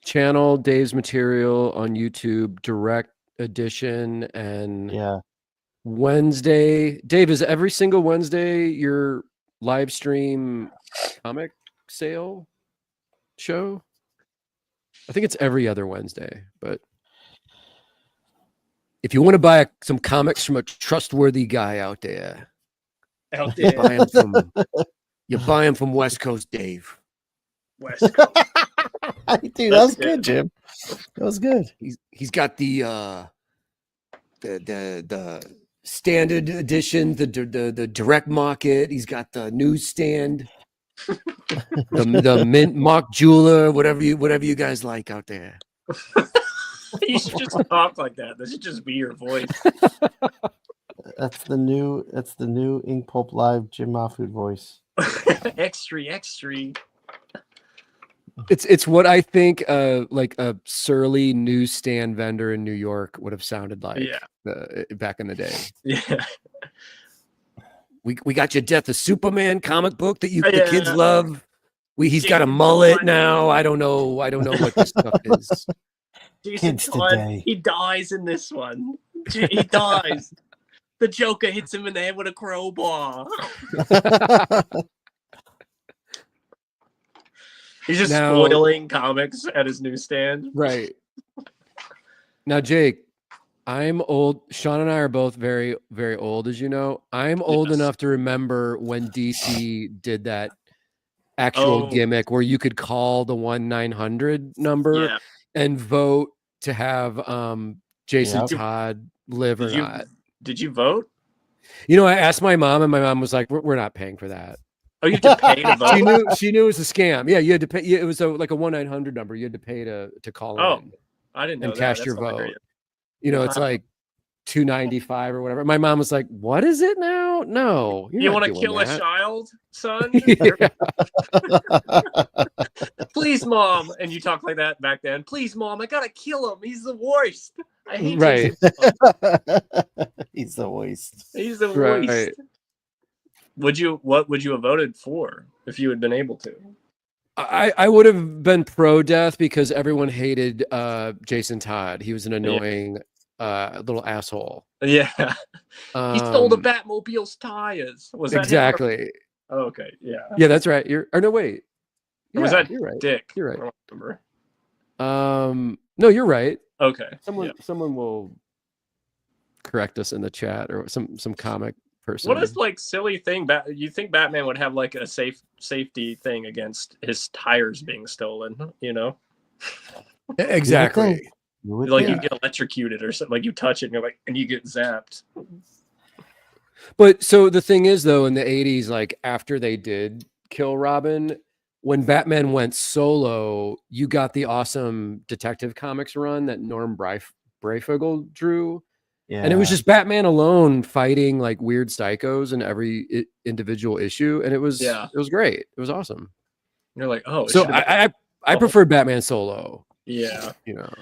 channel, Dave's material on YouTube, Direct Edition, and Wednesday. Dave, is every single Wednesday your live stream comic sale show? I think it's every other Wednesday, but if you want to buy some comics from a trustworthy guy out there, you buy them from West Coast Dave. West Coast. Dude, that was good, Jim. That was good. He's got the standard edition, the direct market. He's got the newsstand, the mint mock jeweler, whatever you guys like out there. You should just talk like that. This should just be your voice. That's the new Inkpulp Live Jim Mahfood voice. Extra. It's what I think like a surly newsstand vendor in New York would have sounded like back in the day. Yeah. We got your Death of Superman comic book that the kids love. He's got a mullet now. I don't know what this stuff is. Kids today. He dies in this one. He dies. The Joker hits him in the head with a crowbar. He's just spoiling comics at his newsstand. Right. Now, Jake, I'm old. Shawn and I are both very, very old, as you know. I'm old enough to remember when DC did that actual gimmick where you could call the 1-900 number and vote to have Jason Todd live or not. Did you vote? You know, I asked my mom, and my mom was like, "We're not paying for that." Oh, you had to pay to vote. She knew it was a scam. Yeah, you had to pay. It was like a 1-900 number. You had to pay to call in. I didn't know and that. cast your vote. You know, it's like $2.95 or whatever. My mom was like, "What is it now? No, you want to kill a child, son? Please, mom." And you talk like that back then. Please, mom, I gotta kill him. He's the worst. I hate Right. He's the worst. He's the Right. worst. What would you have voted for if you had been able to? I would have been pro death because everyone hated Jason Todd. He was an annoying little asshole. Yeah. He stole the Batmobile's tires. Was that him? Exactly? Oh, okay. Yeah. Yeah, that's right. No, wait. Or was that you're right? Dick? You're right. I don't remember. No, you're right. Okay. Someone will correct us in the chat, or some comic person. What is like silly thing? You think Batman would have like a safety thing against his tires being stolen? You know. Exactly. Like you get electrocuted or something. Like you touch it and you're like, and you get zapped. But so the thing is, though, in the 80s, like after they did kill Robin, when Batman went solo, you got the awesome Detective Comics run that Norm Breyfogle drew. Yeah. And it was just Batman alone fighting like weird psychos in every individual issue. And it was great. It was awesome. You're like, oh, so I preferred Batman solo. Yeah. You know.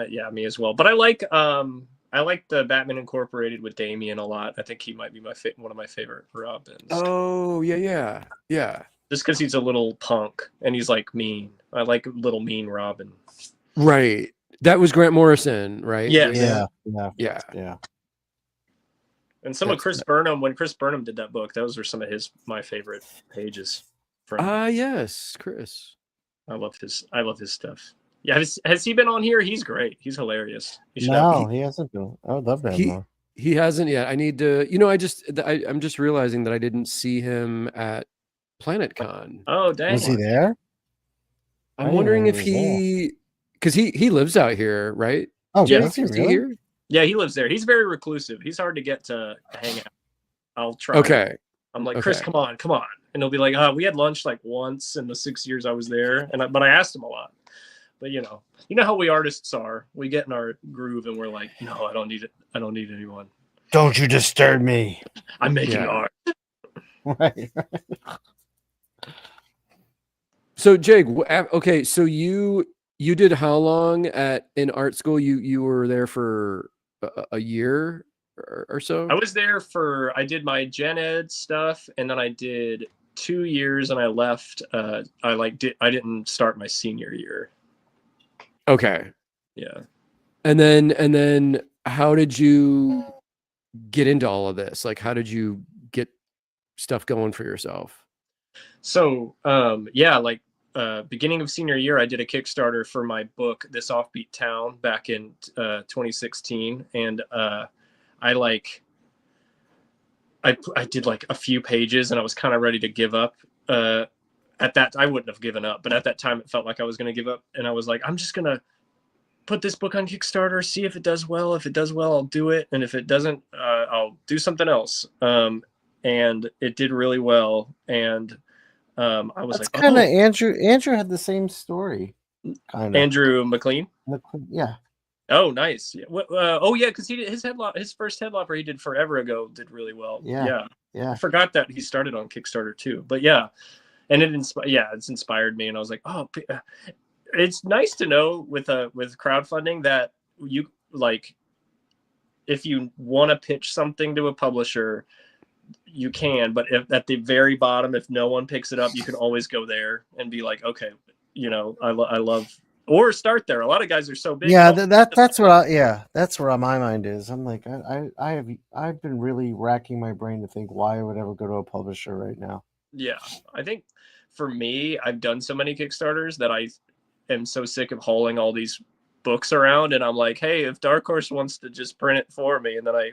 Yeah, me as well. But I like the Batman Incorporated with Damian a lot. I think he might be one of my favorite Robins. Oh, yeah. Just because he's a little punk and he's like mean. I like little mean Robin. Right. That was Grant Morrison, right? Yeah. And some of Chris Burnham, when Chris Burnham did that book, those were some of my favorite pages. Yes, Chris. I love his stuff. Yeah, has he been on here? He's great. He's hilarious. He hasn't been. I would love to have more. He hasn't yet. I need to. I'm just realizing that I didn't see him at PlanetCon. Oh, dang! Was he there? I'm wondering if because he lives out here, right? Oh, yeah. Is he here? Yeah, he lives there. He's very reclusive. He's hard to get to hang out. I'll try. Okay. I'm like, Chris, come on, and he'll be like, we had lunch like once in the 6 years I was there, but I asked him a lot. But you know how we artists are. We get in our groove and we're like, no, I don't need it. I don't need anyone. Don't you disturb me. I'm making art. Right. So Jake, okay, so you did how long in art school? You were there for a year or so? I was there I did my gen ed stuff, and then I did 2 years and I left. I didn't start my senior year. Okay. Yeah. And then how did you get into all of this? Like, how did you get stuff going for yourself? So, beginning of senior year, I did a Kickstarter for my book, This Offbeat Town, back in 2016. And I did like a few pages and I was kind of ready to give up. At that, I wouldn't have given up, but at that time it felt like I was going to give up. And I was like, I'm just going to put this book on Kickstarter, see if it does well. If it does well, I'll do it. And if it doesn't, I'll do something else. And it did really well. And I was That's kind of Andrew. Andrew had the same story. Andrew McLean? Yeah. Oh, nice. Yeah. Because he did his first headlopper he did forever ago did really well. Yeah. I forgot that he started on Kickstarter too. But yeah. And it's inspired me, and I was like, oh, it's nice to know with crowdfunding that you like, if you want to pitch something to a publisher, you can, but if at the very bottom, if no one picks it up, you can always go there and be like, okay, I love, or start there. A lot of guys are so big. Yeah, that's where my mind is. I'm like, I've been really racking my brain to think why I would ever go to a publisher right now. Yeah, I think for me, I've done so many Kickstarters that I am so sick of hauling all these books around, and I'm like, hey, if Dark Horse wants to just print it for me and then I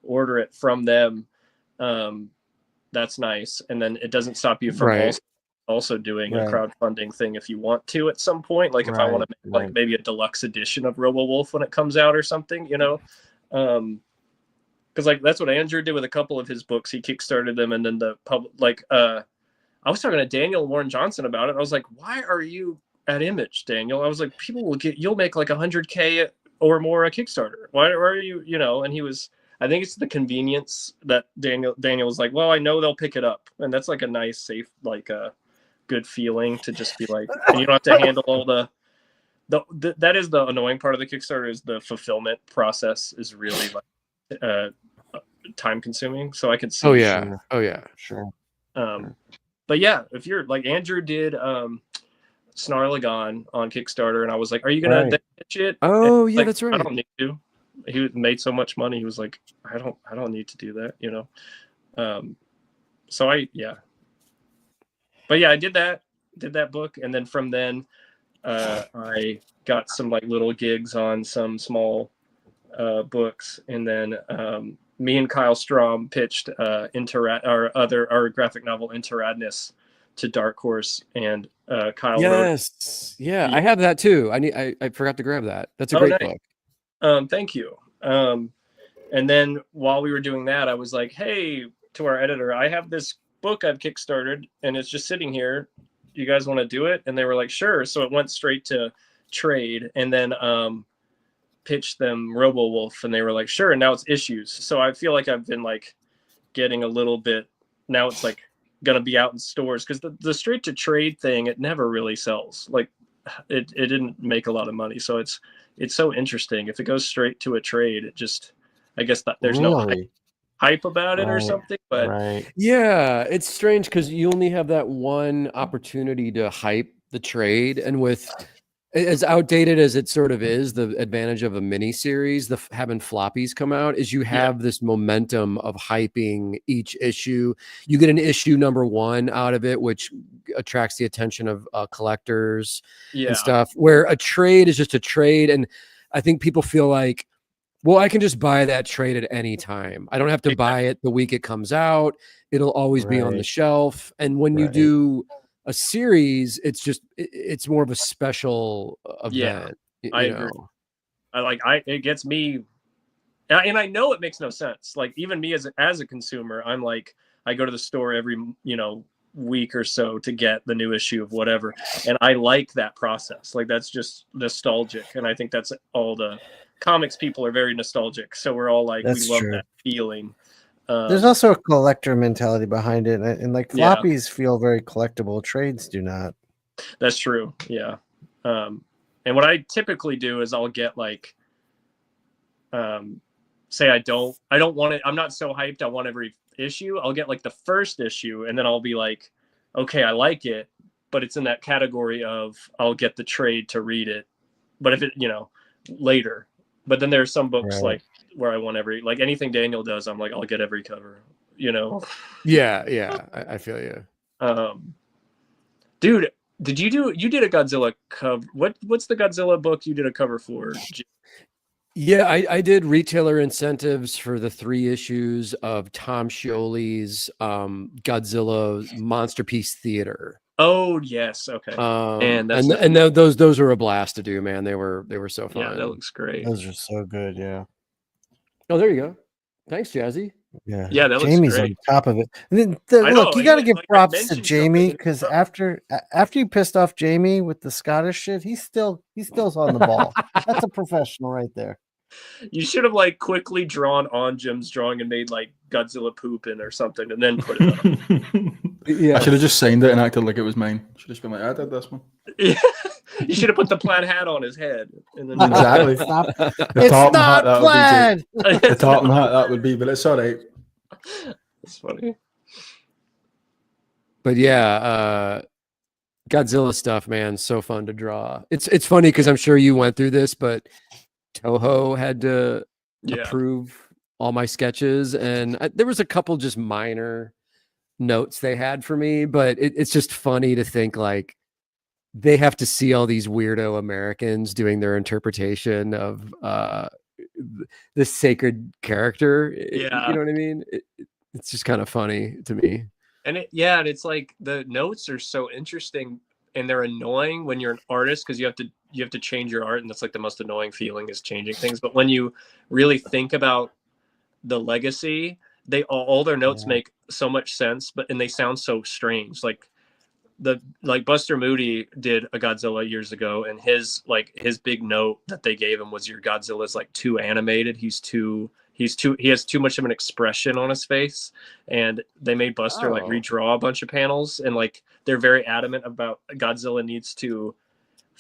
order it from them, that's nice. And then it doesn't stop you from also doing a crowdfunding thing if you want to at some point. Like if I want to make like maybe a deluxe edition of Robo Wolf when it comes out or something, because like that's what Andrew did with a couple of his books. He kickstarted them, and then the public, I was talking to Daniel Warren Johnson about it. I was like, why are you at Image, Daniel? I was like, you'll make like 100K or more a Kickstarter. Why are you, and he was, I think it's the convenience that Daniel was like, well, I know they'll pick it up. And that's like a nice, safe, like good feeling to just be like, and you don't have to handle all the that is the annoying part of the Kickstarter, is the fulfillment process is really like time consuming. So I could see. Oh yeah. Oh yeah. Sure. But yeah, if you're like Andrew did Snarlagon on Kickstarter, and I was like, "Are you gonna pitch it?" Oh yeah, like, that's right. I don't need to. He made so much money. He was like, I don't need to do that, you know. So but yeah, I did that book, and then from then I got some like little gigs on some small books, and then me and Kyle Strom pitched our graphic novel Into Radness to Dark Horse, and Kyle wrote. Yeah, I have that too. I forgot to grab that. That's a great book. Thank you. And then while we were doing that, I was like, hey, to our editor, I have this book I've kickstarted and it's just sitting here. You guys want to do it? And they were like, sure. So it went straight to trade, and then pitched them Robo Wolf, and they were like, sure. And now it's issues. So I feel like I've been like getting a little bit, now it's like going to be out in stores, because the straight to trade thing, it never really sells. Like it didn't make a lot of money. So it's so interesting. If it goes straight to a trade, it just, I guess that there's no hype about it or something. But yeah, it's strange because you only have that one opportunity to hype the trade, and with as outdated as it sort of is, the advantage of a mini series, having floppies come out, is you have this momentum of hyping each issue. You get an issue number 1 out of it, which attracts the attention of collectors and stuff, where a trade is just a trade. And I think people feel like, well, I can just buy that trade at any time. I don't have to buy it the week it comes out. It'll always be on the shelf. And when you do a series, it's more of a special event. I agree. It gets me, and I know it makes no sense. Like even me as a consumer, I'm like, I go to the store every week or so to get the new issue of whatever, and I like that process. Like that's just nostalgic, and I think that's all the comics people are very nostalgic. So we're all like, we love that feeling. There's also a collector mentality behind it, and like floppies feel very collectible. Trades do not. That's true. Yeah. And what I typically do is I'll get like, say I don't want it. I'm not so hyped. I want every issue. I'll get like the first issue, and then I'll be like, okay, I like it, but it's in that category of I'll get the trade to read it. But if it, later. But then there's some books like where I want like anything Daniel does, I'm like, I'll get every cover, Yeah. I feel you. Dude, you did a Godzilla cover. What's the Godzilla book you did a cover for? Yeah, I did retailer incentives for the 3 issues of Tom Scioli's Godzilla Monster Piece Theater. Oh yes, okay. And those were a blast to do, man. They were so fun. Yeah, that looks great. Those are so good. Yeah. Oh, there you go. Thanks, Jazzy. Yeah, that Jamie's looks great. on top of it. And then, look, you got to give props to Jamie, because after you pissed off Jamie with the Scottish shit, he's still on the ball. That's a professional right there. You should have like quickly drawn on Jim's drawing and made like Godzilla pooping or something, and then put it on. Yeah, I should have just signed it and acted like it was mine. Should have just been like, I did this one. Yeah. You should have put the plaid hat on his head. And then exactly. It's not plaid. The tartan hat that would be, but it's all right. It's funny. But yeah, Godzilla stuff, man, so fun to draw. It's funny because I'm sure you went through this, but Toho had to approve all my sketches, and there was a couple just minor notes they had for me, but it's just funny to think like they have to see all these weirdo Americans doing their interpretation of the sacred character. You know what I mean? It's just kind of funny to me. And it's like the notes are so interesting, and they're annoying when you're an artist, because you have to change your art, and that's like the most annoying feeling, is changing things. But when you really think about the legacy, all their notes make so much sense, and they sound so strange. Like Buster Moody did a Godzilla years ago, and his big note that they gave him was, your Godzilla's like too animated. He has too much of an expression on his face, and they made Buster like redraw a bunch of panels, and like they're very adamant about Godzilla needs to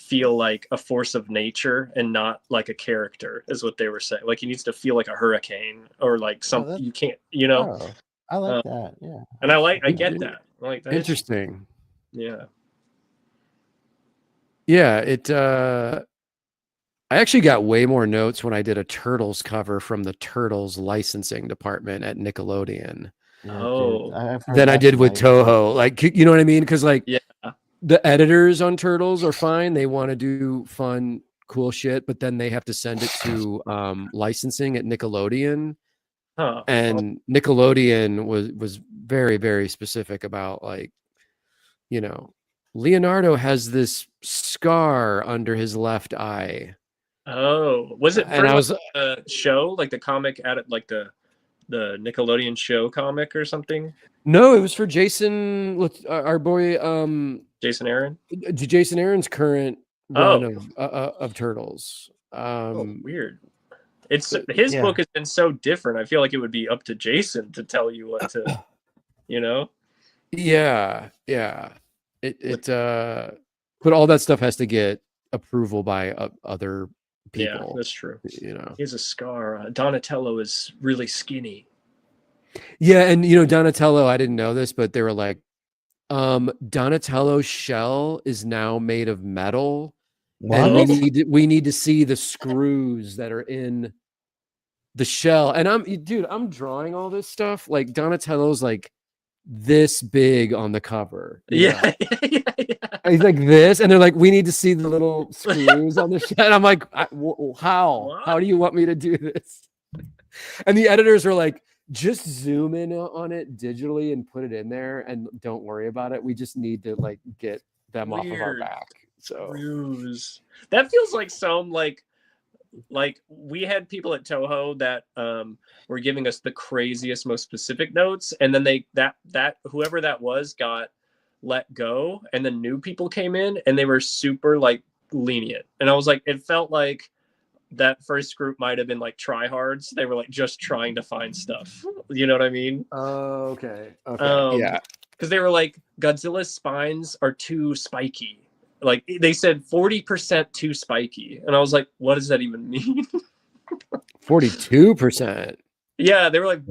feel like a force of nature and not like a character, is what they were saying. Like he needs to feel like a hurricane or like something. You can't, you know. Oh, I like that. Yeah, and I get that. Like that Interesting. Yeah. Yeah, I actually got way more notes when I did a Turtles cover from the Turtles licensing department at Nickelodeon than I did with Toho. Like, you know what I mean? Because like, the editors on Turtles are fine. They want to do fun, cool shit, but then they have to send it to licensing at Nickelodeon. And Nickelodeon was very, very specific about like, you know, Leonardo has this scar under his left eye. Oh, was it for a show, like the comic at it, like the Nickelodeon show comic or something? No, it was for Jason, our boy, Jason Aaron. Jason Aaron's current run of Turtles. Weird. It's his book has been so different. I feel like it would be up to Jason to tell you what to, you know. Yeah. But all that stuff has to get approval by other people. Yeah, that's true. You know, he has a scar. Donatello is really skinny. Yeah, and you know, Donatello, I didn't know this, but they were like, Donatello's shell is now made of metal. What? And we need to see the screws that are in the shell. And I'm drawing all this stuff. Like Donatello's like this big on the cover. Yeah. He's like this, and they're like, we need to see the little screws on the shell. And I'm like, how? What? How do you want me to do this? And the editors are like, just zoom in on it digitally and put it in there, and don't worry about it. We just need to like get them off of our back. So that feels like some like we had people at Toho that were giving us the craziest, most specific notes, and then that whoever that was got let go, and then new people came in and they were super like lenient, and I was like, it felt like that first group might have been like tryhards. They were like just trying to find stuff, you know what I mean? Oh, okay. Yeah, because they were like, Godzilla's spines are too spiky. Like they said 40% too spiky, and I was like, what does that even mean? 42%. Yeah, they were like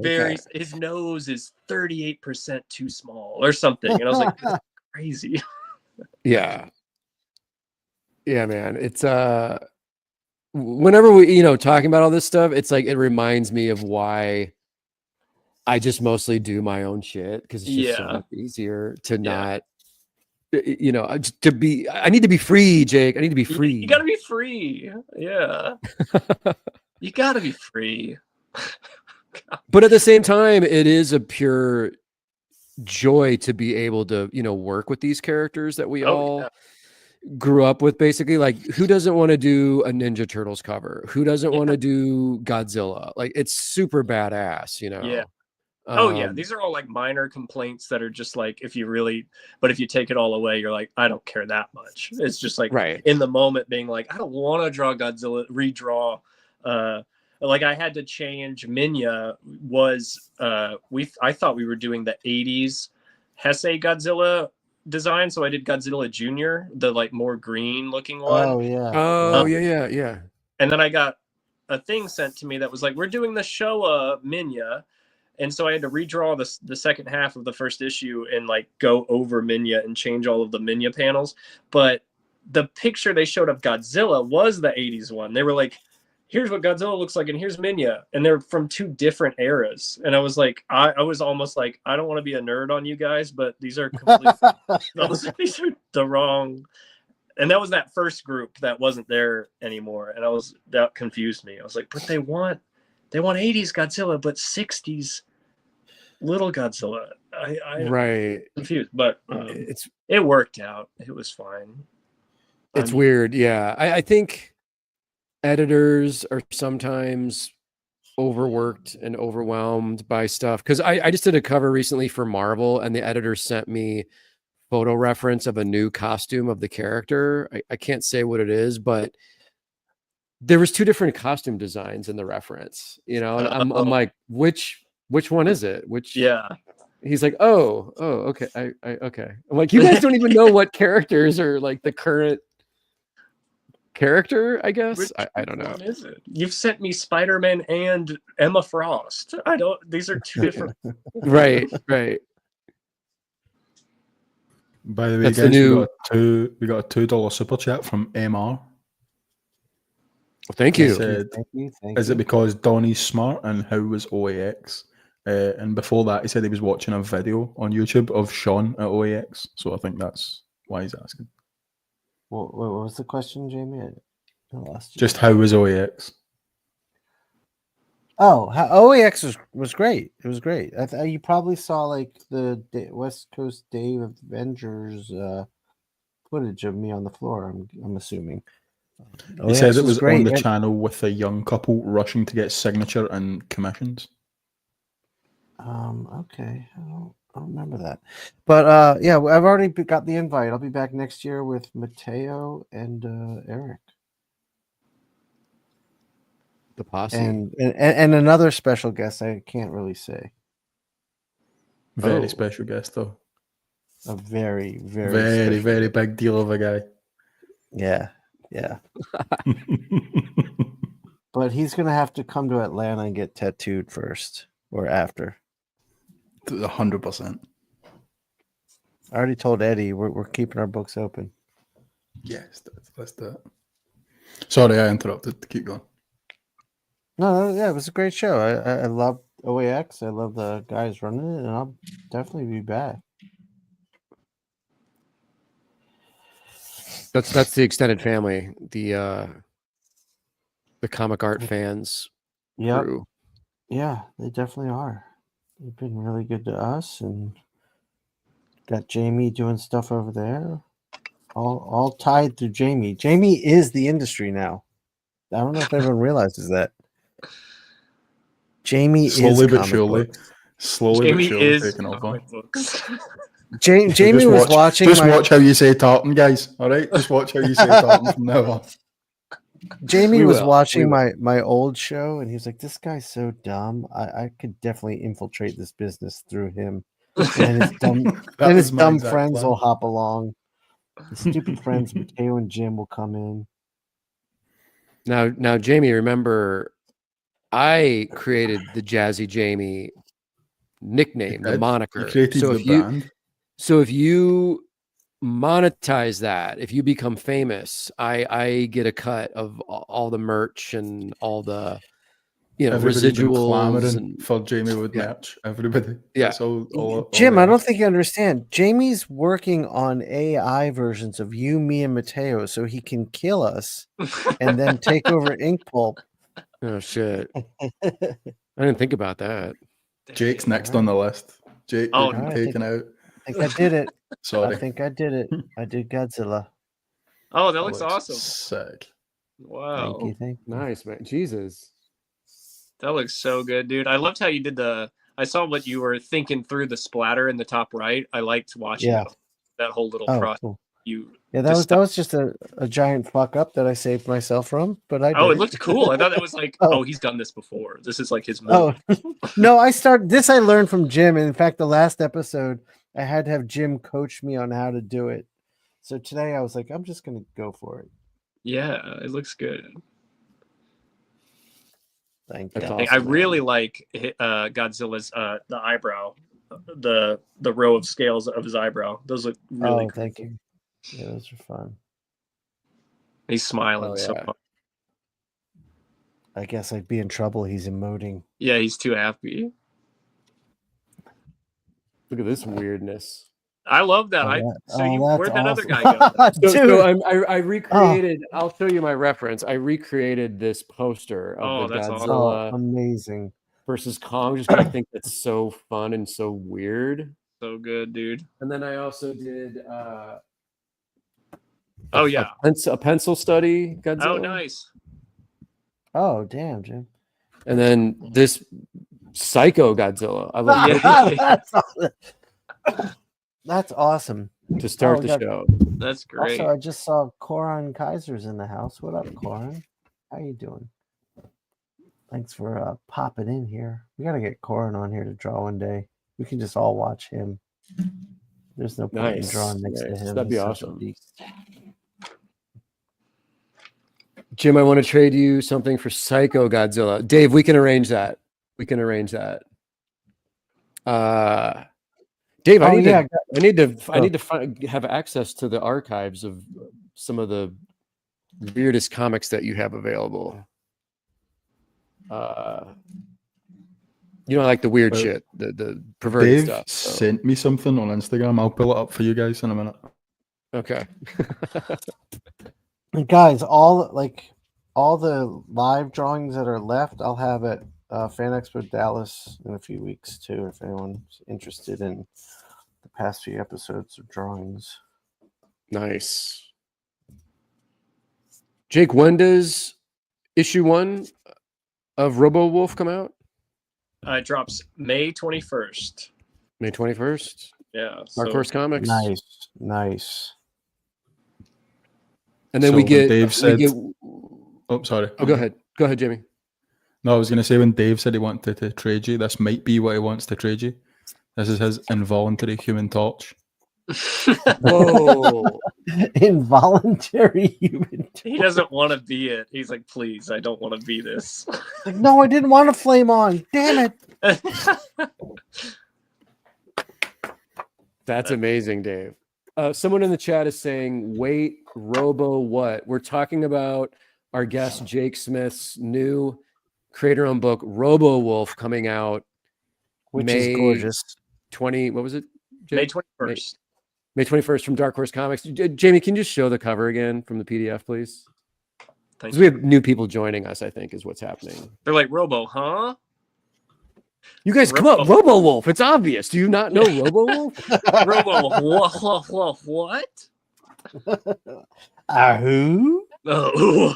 his nose is 38% too small or something, and I was like, that's crazy. Yeah, man. It's whenever we talking about all this stuff, it's like it reminds me of why I just mostly do my own shit, because it's just so much easier to not. I need to be free, Jake. I need to be free. You gotta be free. Yeah. You gotta be free. But at the same time, it is a pure joy to be able to, work with these characters that we all grew up with, basically. Like, who doesn't want to do a Ninja Turtles cover? Who doesn't want to do Godzilla? Like, it's super badass, Yeah. These are all like minor complaints that are just like, if you take it all away, you're like, I don't care that much. It's just like in the moment being like, I don't want to draw Godzilla, redraw. Like I had to change Minya I thought we were doing the 80s Heisei Godzilla design. So I did Godzilla Jr., the like more green looking one. Oh yeah. Yeah. And then I got a thing sent to me that was like, we're doing the Showa Minya. And so I had to redraw the second half of the first issue and like go over Minya and change all of the Minya panels. But the picture they showed of Godzilla was the 80s one. They were like, here's what Godzilla looks like, and here's Minya. And they're from two different eras. And I was like, I was almost like, I don't want to be a nerd on you guys, but these are completely these are the wrong. And that was that first group that wasn't there anymore. And that confused me. I was like, but they want 80s Godzilla, but 60s little Godzilla. I confused, but it worked out. It was fine. It's weird. Yeah. I think editors are sometimes overworked and overwhelmed by stuff. Cause I just did a cover recently for Marvel, and the editor sent me photo reference of a new costume of the character. I can't say what it is, but there was two different costume designs in the reference, and I'm like, which one is it? He's like, okay. Okay. I'm like, you guys don't even know what characters are like the current character, I guess. Which I don't know. one is it? You've sent me Spider-Man and Emma Frost. I don't. These are two different. Right. By the way, That's guys, the new... we got a $2 super chat from MR. Well, thank you. Said, Thank you. is it because Donnie's smart and how was OAX? And before that, he said he was watching a video on YouTube of Shawn at OAX. So I think that's why he's asking. What was the question, Jamie? I lost you. Just how was OAX? Oh, OAX was great. It was great. You probably saw like the West Coast Dave Avengers footage of me on the floor. I'm assuming. He said it was great. on the channel with a young couple rushing to get signature and commissions. Okay. I don't remember that. But yeah, I've already got the invite. I'll be back next year with Mateo and Eric. The posse. And another special guest I can't really say. Very special guest though. A very, very big deal of a guy. Yeah. But he's gonna have to come to Atlanta and get tattooed first or after. 100%. I already told Eddie we're keeping our books open. Yes, let's do it. Sorry, I interrupted. Keep going. No, yeah, it was a great show. I love OAX. I love the guys running it, and I'll definitely be back. That's the extended family, the comic art fans. Yep. Crew. Yeah, they definitely are. They've been really good to us, and got Jamie doing stuff over there. All tied through Jamie. Jamie is the industry now. I don't know if everyone realizes that. Jamie slowly is but surely. books. Slowly but surely is taking over. Jamie was watching. Just watch how you say tartan, guys. All right, just watch how you say tartan from now on. Jamie was watching my old show, and he was like, "This guy's so dumb. I could definitely infiltrate this business through him." And his dumb friends will hop along. The stupid friends, Mateo and Jim, will come in. Now, Jamie, remember, I created the Jazzy Jamie nickname, the moniker. You created the brand. So if you monetize that, if you become famous, I get a cut of all the merch and all the residuals and for Jamie with merch. Everybody. Yeah. That's all Jim, I don't think you understand. Jamie's working on AI versions of you, me, and Mateo so he can kill us and then take over Inkpulp. Oh shit. I didn't think about that. Jake's next on the list. Jake taken out. I think I did it. Sorry. I think I did it. I did Godzilla. Oh, that looks awesome. Sick. Wow. Thank you. Nice, man. Jesus. That looks so good, dude. I loved how you did I saw what you were thinking through the splatter in the top right. I liked watching that whole little process. Cool. That was just a giant fuck up that I saved myself from. But it looked cool. I thought it was like, he's done this before. This is like his move. No, I learned from Jim. And in fact, the last episode, I had to have Jim coach me on how to do it. So today I was like, I'm just gonna go for it. Yeah, it looks good. Thank you. Awesome, I really like Godzilla's the eyebrow, the row of scales of his eyebrow. Those look really cool. Thank you. Yeah, those are fun. He's smiling so far. I guess I'd be in trouble. He's emoting. Yeah, he's too happy. Look at this weirdness. I love that. Where'd that other guy go? So I recreated. I'll show you my reference. I recreated this poster of the Godzilla amazing versus Kong. Just because I think that's so fun and so weird. So good, dude. And then I also did. A pencil study Godzilla. Oh, nice. Oh, damn, Jim. And then this Psycho Godzilla. I love it. That's awesome. To start the show. That's great. Also, I just saw Corin Kaiser's in the house. What up, Corin? How you doing? Thanks for popping in here. We got to get Corin on here to draw one day. We can just all watch him. There's no point in drawing next to him. That'd be awesome. Jim, I want to trade you something for Psycho Godzilla. Dave, we can arrange that. Dave, I need to have access to the archives of some of the weirdest comics that you have available. You know, like the weird shit, the perverted Dave stuff. So. Sent me something on Instagram. I'll pull it up for you guys in a minute. Okay. And guys, all the live drawings that are left, I'll have at Fan Expo Dallas in a few weeks too, if anyone's interested in the past few episodes of drawings. Nice. Jake, when does issue 1 of Robo Wolf come out? It drops May 21st. May 21st? Yeah. Dark Horse Comics. Nice. And then Dave said, oh, sorry. Oh, go ahead. Go ahead, Jamie. No, I was going to say when Dave said he wanted to trade you, this might be what he wants to trade you. This is his involuntary Human Torch. Whoa. Involuntary Human Torch. He doesn't want to be it. He's like, please, I don't want to be this. Like, no, I didn't want to flame on. Damn it. That's amazing, Dave. Someone in the chat is saying, wait, Robo what? We're talking about our guest Jake Smith's new creator-owned book, Robo Wolf, coming out Which is gorgeous. 20, what was it? May 21st. May 21st from Dark Horse Comics. Jamie, can you just show the cover again from the PDF, please? Because we have new people joining us, I think, is what's happening. They're like, Robo, huh? You guys, come on, Robo Wolf. It's obvious. Do you not know Robo Wolf? Robo, what? Who? Oh.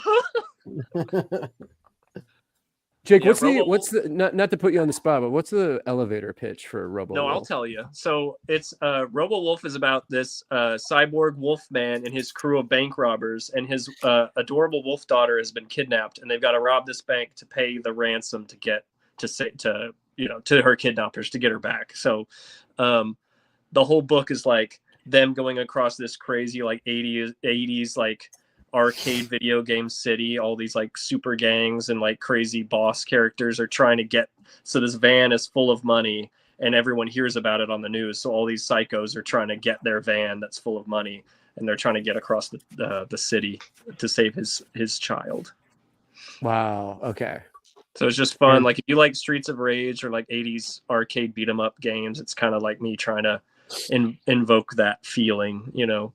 Jake, what's the not to put you on the spot, but what's the elevator pitch for Robo Wolf? No, I'll tell you. So it's Robo Wolf is about this cyborg wolf man and his crew of bank robbers, and his adorable wolf daughter has been kidnapped, and they've got to rob this bank to pay the ransom to get to her kidnappers to get her back. So the whole book is like them going across this crazy like 80s like arcade video game city. All these like super gangs and like crazy boss characters are trying to get, so this van is full of money and everyone hears about it on the news, so all these psychos are trying to get their van that's full of money, and they're trying to get across the city to save his child. Wow. Okay. So it's just fun. Like if you like Streets of Rage or like 80s arcade beat 'em up games, it's kind of like me trying to invoke that feeling, you know.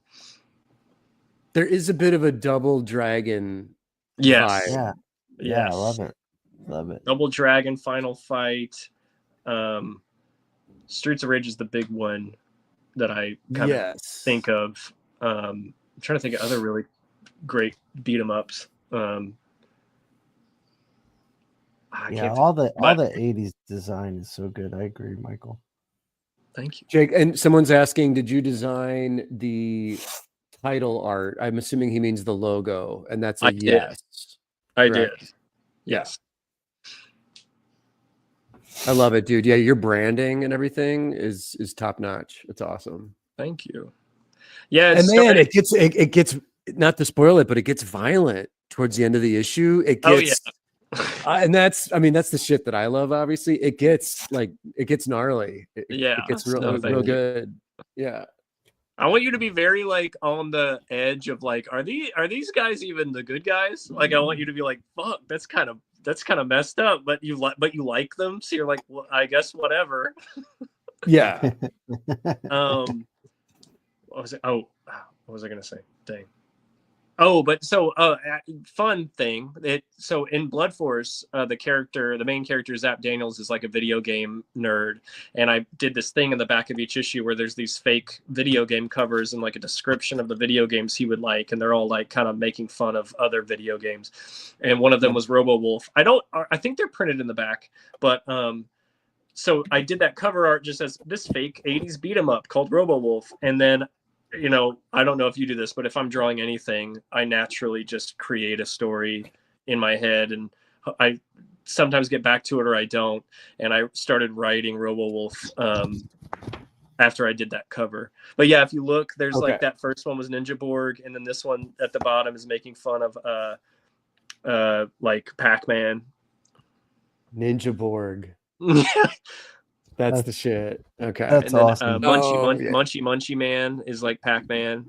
There is a bit of a Double Dragon vibe. Yeah. Yeah, I love it. Double Dragon Final Fight. Streets of Rage is the big one that I kind of think of. I'm trying to think of other really great beat 'em ups. All the 80s design is so good. I agree, Michael. Thank you, Jake. And someone's asking, did you design the title art? I'm assuming he means the logo, and that's a yes. I did. Yes. I love it, dude. Yeah, your branding and everything is top notch. It's awesome. Thank you. Yeah, and man, it gets not to spoil it, but it gets violent towards the end of the issue. It gets. And that's the shit that I love. Obviously, it gets gnarly. It gets real good. Yeah. I want you to be very like on the edge of like, are these guys even the good guys? Like, I want you to be like, fuck, that's kind of messed up, but you like them, so you're like, well, I guess whatever. Yeah. What was it? Oh, what was I gonna say? Dang. Oh, but so fun thing. So in Blood Force, the main character, Zap Daniels, is like a video game nerd. And I did this thing in the back of each issue where there's these fake video game covers and like a description of the video games he would like. And they're all like kind of making fun of other video games. And one of them was Robo Wolf. I think they're printed in the back, but so I did that cover art just as this fake 80s beat 'em up called Robo Wolf. And then, you know, I don't know if you do this, but if I'm drawing anything, I naturally just create a story in my head, and I sometimes get back to it or I don't. And I started writing Robo Wolf after I did that cover. But yeah, if you look, there's like that first one was Ninja Borg, and then this one at the bottom is making fun of like Pac-Man. Ninja Borg. That's the shit. Okay. That's awesome. Munchy Munchy Man is like Pac-Man.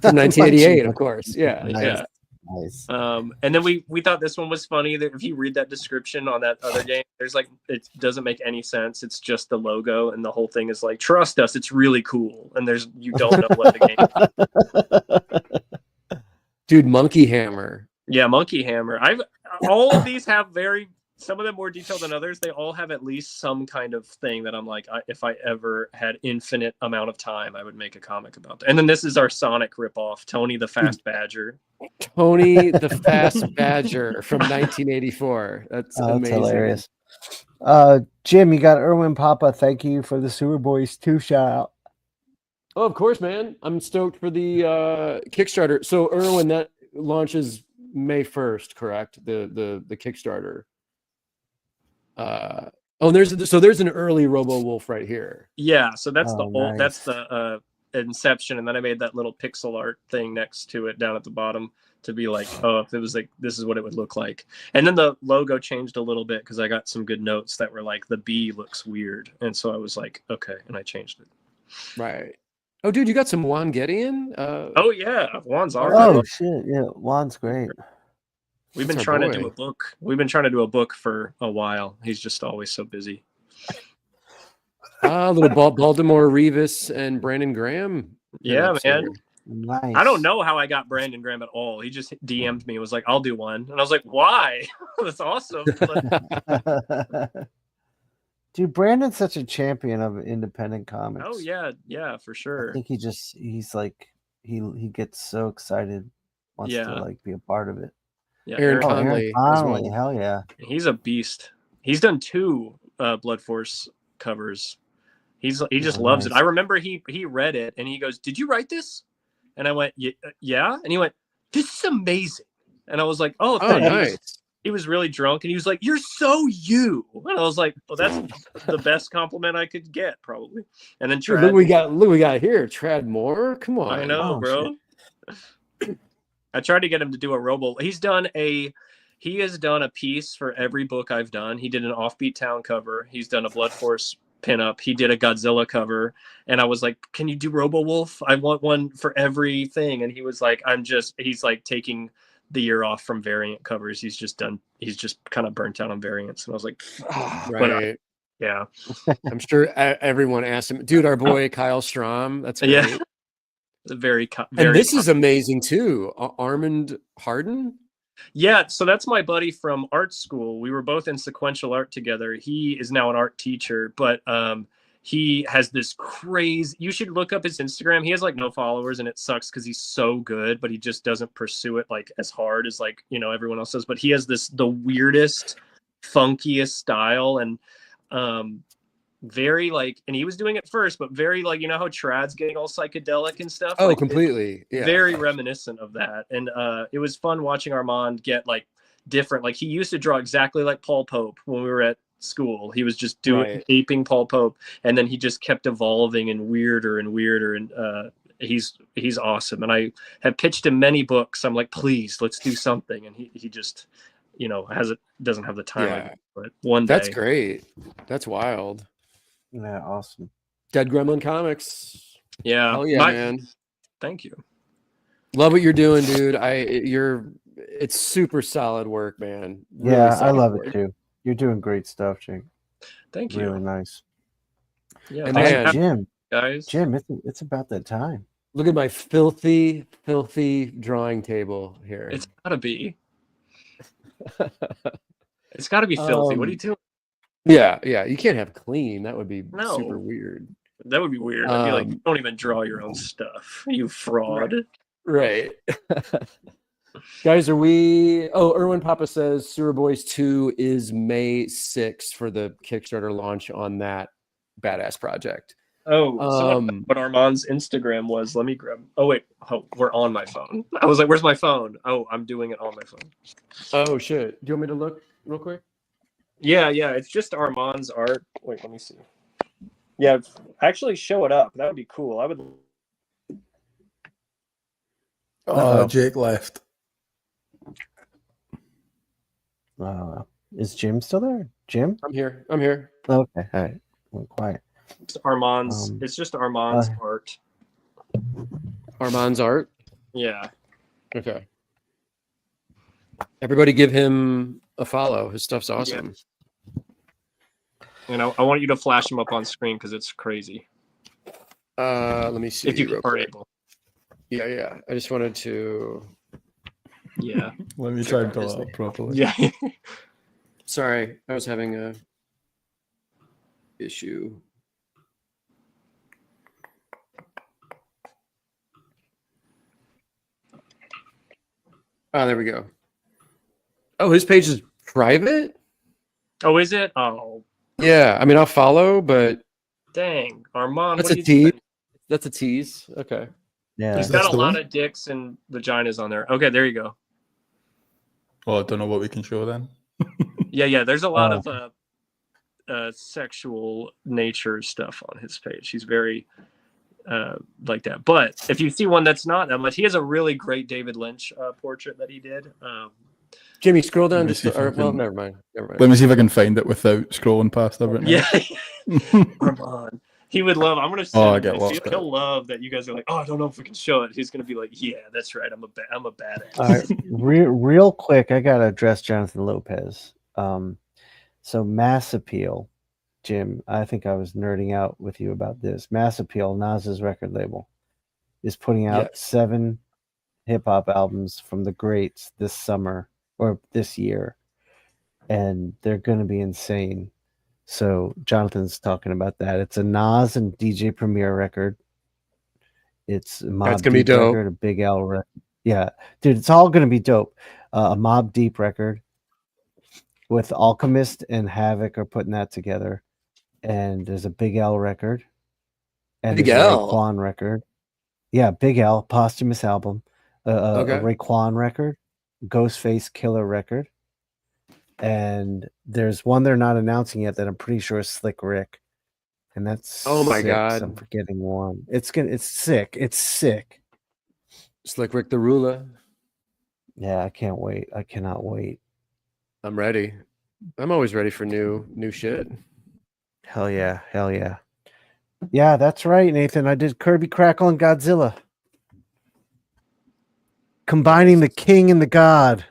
From 1988, of course. Yeah. Nice. Yeah. Nice. And then we thought this one was funny. That if you read that description on that other game, there's like, it doesn't make any sense. It's just the logo, and the whole thing is like, trust us, it's really cool. And you don't know what the game is. Dude, Monkey Hammer. Yeah, Monkey Hammer. All of these have some of them more detailed than others. They all have at least some kind of thing that I'm like, if I ever had infinite amount of time, I would make a comic about that. And then this is our Sonic ripoff, Tony the Fast Badger. Tony the Fast Badger from 1984. That's amazing. That's hilarious. Jim, you got Erwin Papa. Thank you for the Sewer Boys 2 shout out. Oh, of course, man. I'm stoked for the Kickstarter. So, Erwin, that launches May 1st, correct? The Kickstarter. There's an early Robo Wolf right here. Yeah, so that's nice. That's the inception, and then I made that little pixel art thing next to it down at the bottom to be like, oh, if it was like, this is what it would look like. And then the logo changed a little bit because I got some good notes that were like, the B looks weird, and so I was like, okay, and I changed it. Right. Oh, dude, you got some Juan Gedeon? Oh yeah, Juan's art. Oh shit, yeah, Juan's great. We've been trying to do a book. We've been trying to do a book for a while. He's just always so busy. Little Baltimore Revis and Brandon Graham. Yeah, man. Nice. I don't know how I got Brandon Graham at all. He just DM'd me and was like, I'll do one. And I was like, why? That's awesome. Dude, Brandon's such a champion of independent comics. Oh yeah, for sure. I think he's like he gets so excited, wants to like be a part of it. Yeah, Aaron Conley. Conley, hell yeah. He's a beast. He's done 2 Blood Force covers. He just loves it. I remember he read it and he goes, "Did you write this?" And I went, "Yeah." And he went, "This is amazing." And I was like, "Oh, thanks." Nice. He was really drunk and he was like, "You're so you." And I was like, "Well, that's the best compliment I could get, probably." And then Trad, look, we got here. Trad Moore. Come on. I know, bro. I tried to get him to do a Robo. He has done a piece for every book I've done. He did an Offbeat Town cover. He's done a Blood Force pinup. He did a Godzilla cover. And I was like, "Can you do Robo Wolf? I want one for everything." And he was like, he's like taking the year off from variant covers. He's just kind of burnt out on variants. And I was like, right. Yeah. I'm sure everyone asked him, dude, our boy Kyle Strom. That's great. Yeah. Very and this is amazing too. Armand Harden. Yeah, so that's my buddy from art school. We were both in sequential art together. He is now an art teacher, but he has this crazy. You should look up his Instagram. He has like no followers, and it sucks because he's so good, but he just doesn't pursue it like as hard as like everyone else does. But he has the weirdest, funkiest style, and very like, and he was doing it first, but very like, how Trad's getting all psychedelic and stuff. Oh, like, completely. Yeah. Very reminiscent of that. And it was fun watching Armand get like different. Like he used to draw exactly like Paul Pope when we were at school. He was just aping Paul Pope, and then he just kept evolving and weirder and weirder. And he's awesome. And I have pitched him many books. I'm like, please, let's do something. And he just, doesn't have the time. Yeah. But one day. That's great. That's wild. Yeah, awesome. Dead Gremlin Comics. Yeah. Oh yeah, man. Thank you. Love what you're doing, dude. It's super solid work, man. Really I love it too. You're doing great stuff, Jake. Thank you. Really nice. Yeah. And man, Jim, it's about that time. Look at my filthy drawing table here. It's gotta be. It's gotta be filthy. What are you doing? Yeah. You can't have clean. That would be super weird. That would be weird. I'd be like, you don't even draw your own stuff. You fraud. Right. Guys, are we... Oh, Erwin Papa says Sewer Boys 2 is May 6th for the Kickstarter launch on that badass project. Oh, so what Armand's Instagram was. Let me grab... Oh, wait. Oh, we're on my phone. I was like, where's my phone? Oh, I'm doing it on my phone. Oh, shit. Do you want me to look real quick? Yeah. It's just Armand's art. Wait, let me see. Yeah, actually show it up. That would be cool. I would... Jake left. Is Jim still there? Jim? I'm here. I'm here. Okay, all right. Went quiet. It's Armand's. It's just Armand's art. Armand's art. Yeah. Okay. Everybody give him a follow. His stuff's awesome. You know, I want you to flash him up on screen because it's crazy. Let me see. If you are able. Yeah. I just wanted to. Yeah. Let me try and pull it up properly. Yeah. Sorry, I was having a issue. Oh, there we go. Oh, his page is private? Oh, is it? Oh. Yeah, I mean, I'll follow, but Dang. Armand, that's what a are you tease. doing? That's a tease. Okay. Yeah. He's That's got a the lot one? of dicks and vaginas on there. Okay, there you go. Oh, I don't know what we can show then. Yeah. There's a lot of sexual nature stuff on his page. He's very like that. But if you see one that's not that much, he has a really great David Lynch portrait that he did. Jimmy, scroll down Let me just see if I well, can- never mind. Let me see if I can find it without scrolling past everything. Yeah. Armand. He would love. I'm gonna send I him get this. lost. He'll love that you guys are like, oh, I don't know if we can show it. He's gonna be like, yeah, that's right. I'm a badass. All right, real quick, I gotta address Jonathan Lopez. So Mass Appeal, Jim. I think I was nerding out with you about this. Mass Appeal, Nas's record label, is putting out 7 hip hop albums from the greats this summer or this year, and they're gonna be insane. So Jonathan's talking about that. It's a Nas and DJ Premier record. It's a Mobb gonna be Deep dope. record, a Big L record. Yeah, dude, it's all gonna be dope. A Mobb Deep record with Alchemist and Havoc are putting that together, and there's a Big L record, and Big there's L? a Raekwon record. Yeah, Big L posthumous album, a Raekwon record, Ghostface Killer record, and there's one they're not announcing yet that I'm pretty sure is Slick Rick. And that's Oh my 6. God. I'm forgetting one. It's sick. It's sick. Slick Rick the Ruler. Yeah, I can't wait. I cannot wait. I'm ready. I'm always ready for new shit. Hell yeah. Hell yeah. Yeah, that's right, Nathan. I did Kirby Crackle and Godzilla. Combining the king and the god.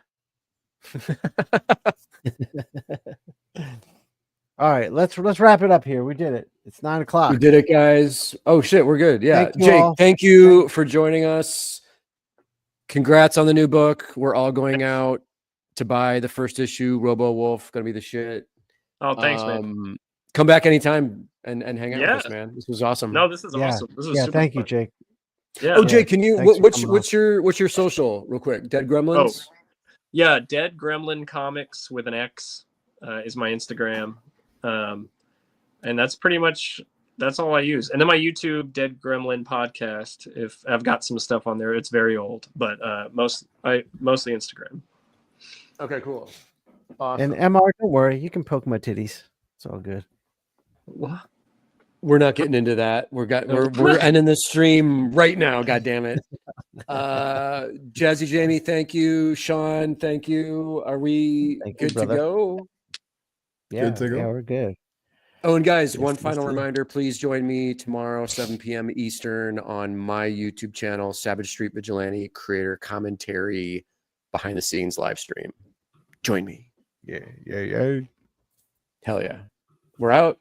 All right, let's wrap it up here. We did it. It's 9 o'clock. We did it, guys. Oh shit, we're good. Yeah. Thank you Jake, all. thank you for joining us. Congrats on the new book. We're all going out to buy the first issue. Robo Wolf, gonna be the shit. Oh, thanks, man. Come back anytime and hang out Yeah. with us, man. This was awesome. No, this is awesome. This is super thank you, fun. Jake. Yeah. Oh, Jake, can you Thanks for coming what's your social real quick? Dead Gremlins? Yeah, Dead Gremlin Comics with an X is my Instagram. And that's pretty much that's all I use. And then my YouTube Dead Gremlin podcast. If I've got some stuff on there, it's very old, but mostly Instagram. Okay, cool. Awesome. And MR, don't worry, you can poke my titties. It's all good. What? We're not getting into that. We're ending the stream right now. God damn it. Jazzy Jamie, thank you. Shawn, thank you. Are we good to go? Yeah, Good to go. yeah, we're good. Oh, and guys, one let's final do it. reminder, please join me tomorrow, 7 p.m. Eastern on my YouTube channel, Savage Street Vigilante Creator Commentary Behind the Scenes live stream. Join me. Yeah. Hell yeah. We're out.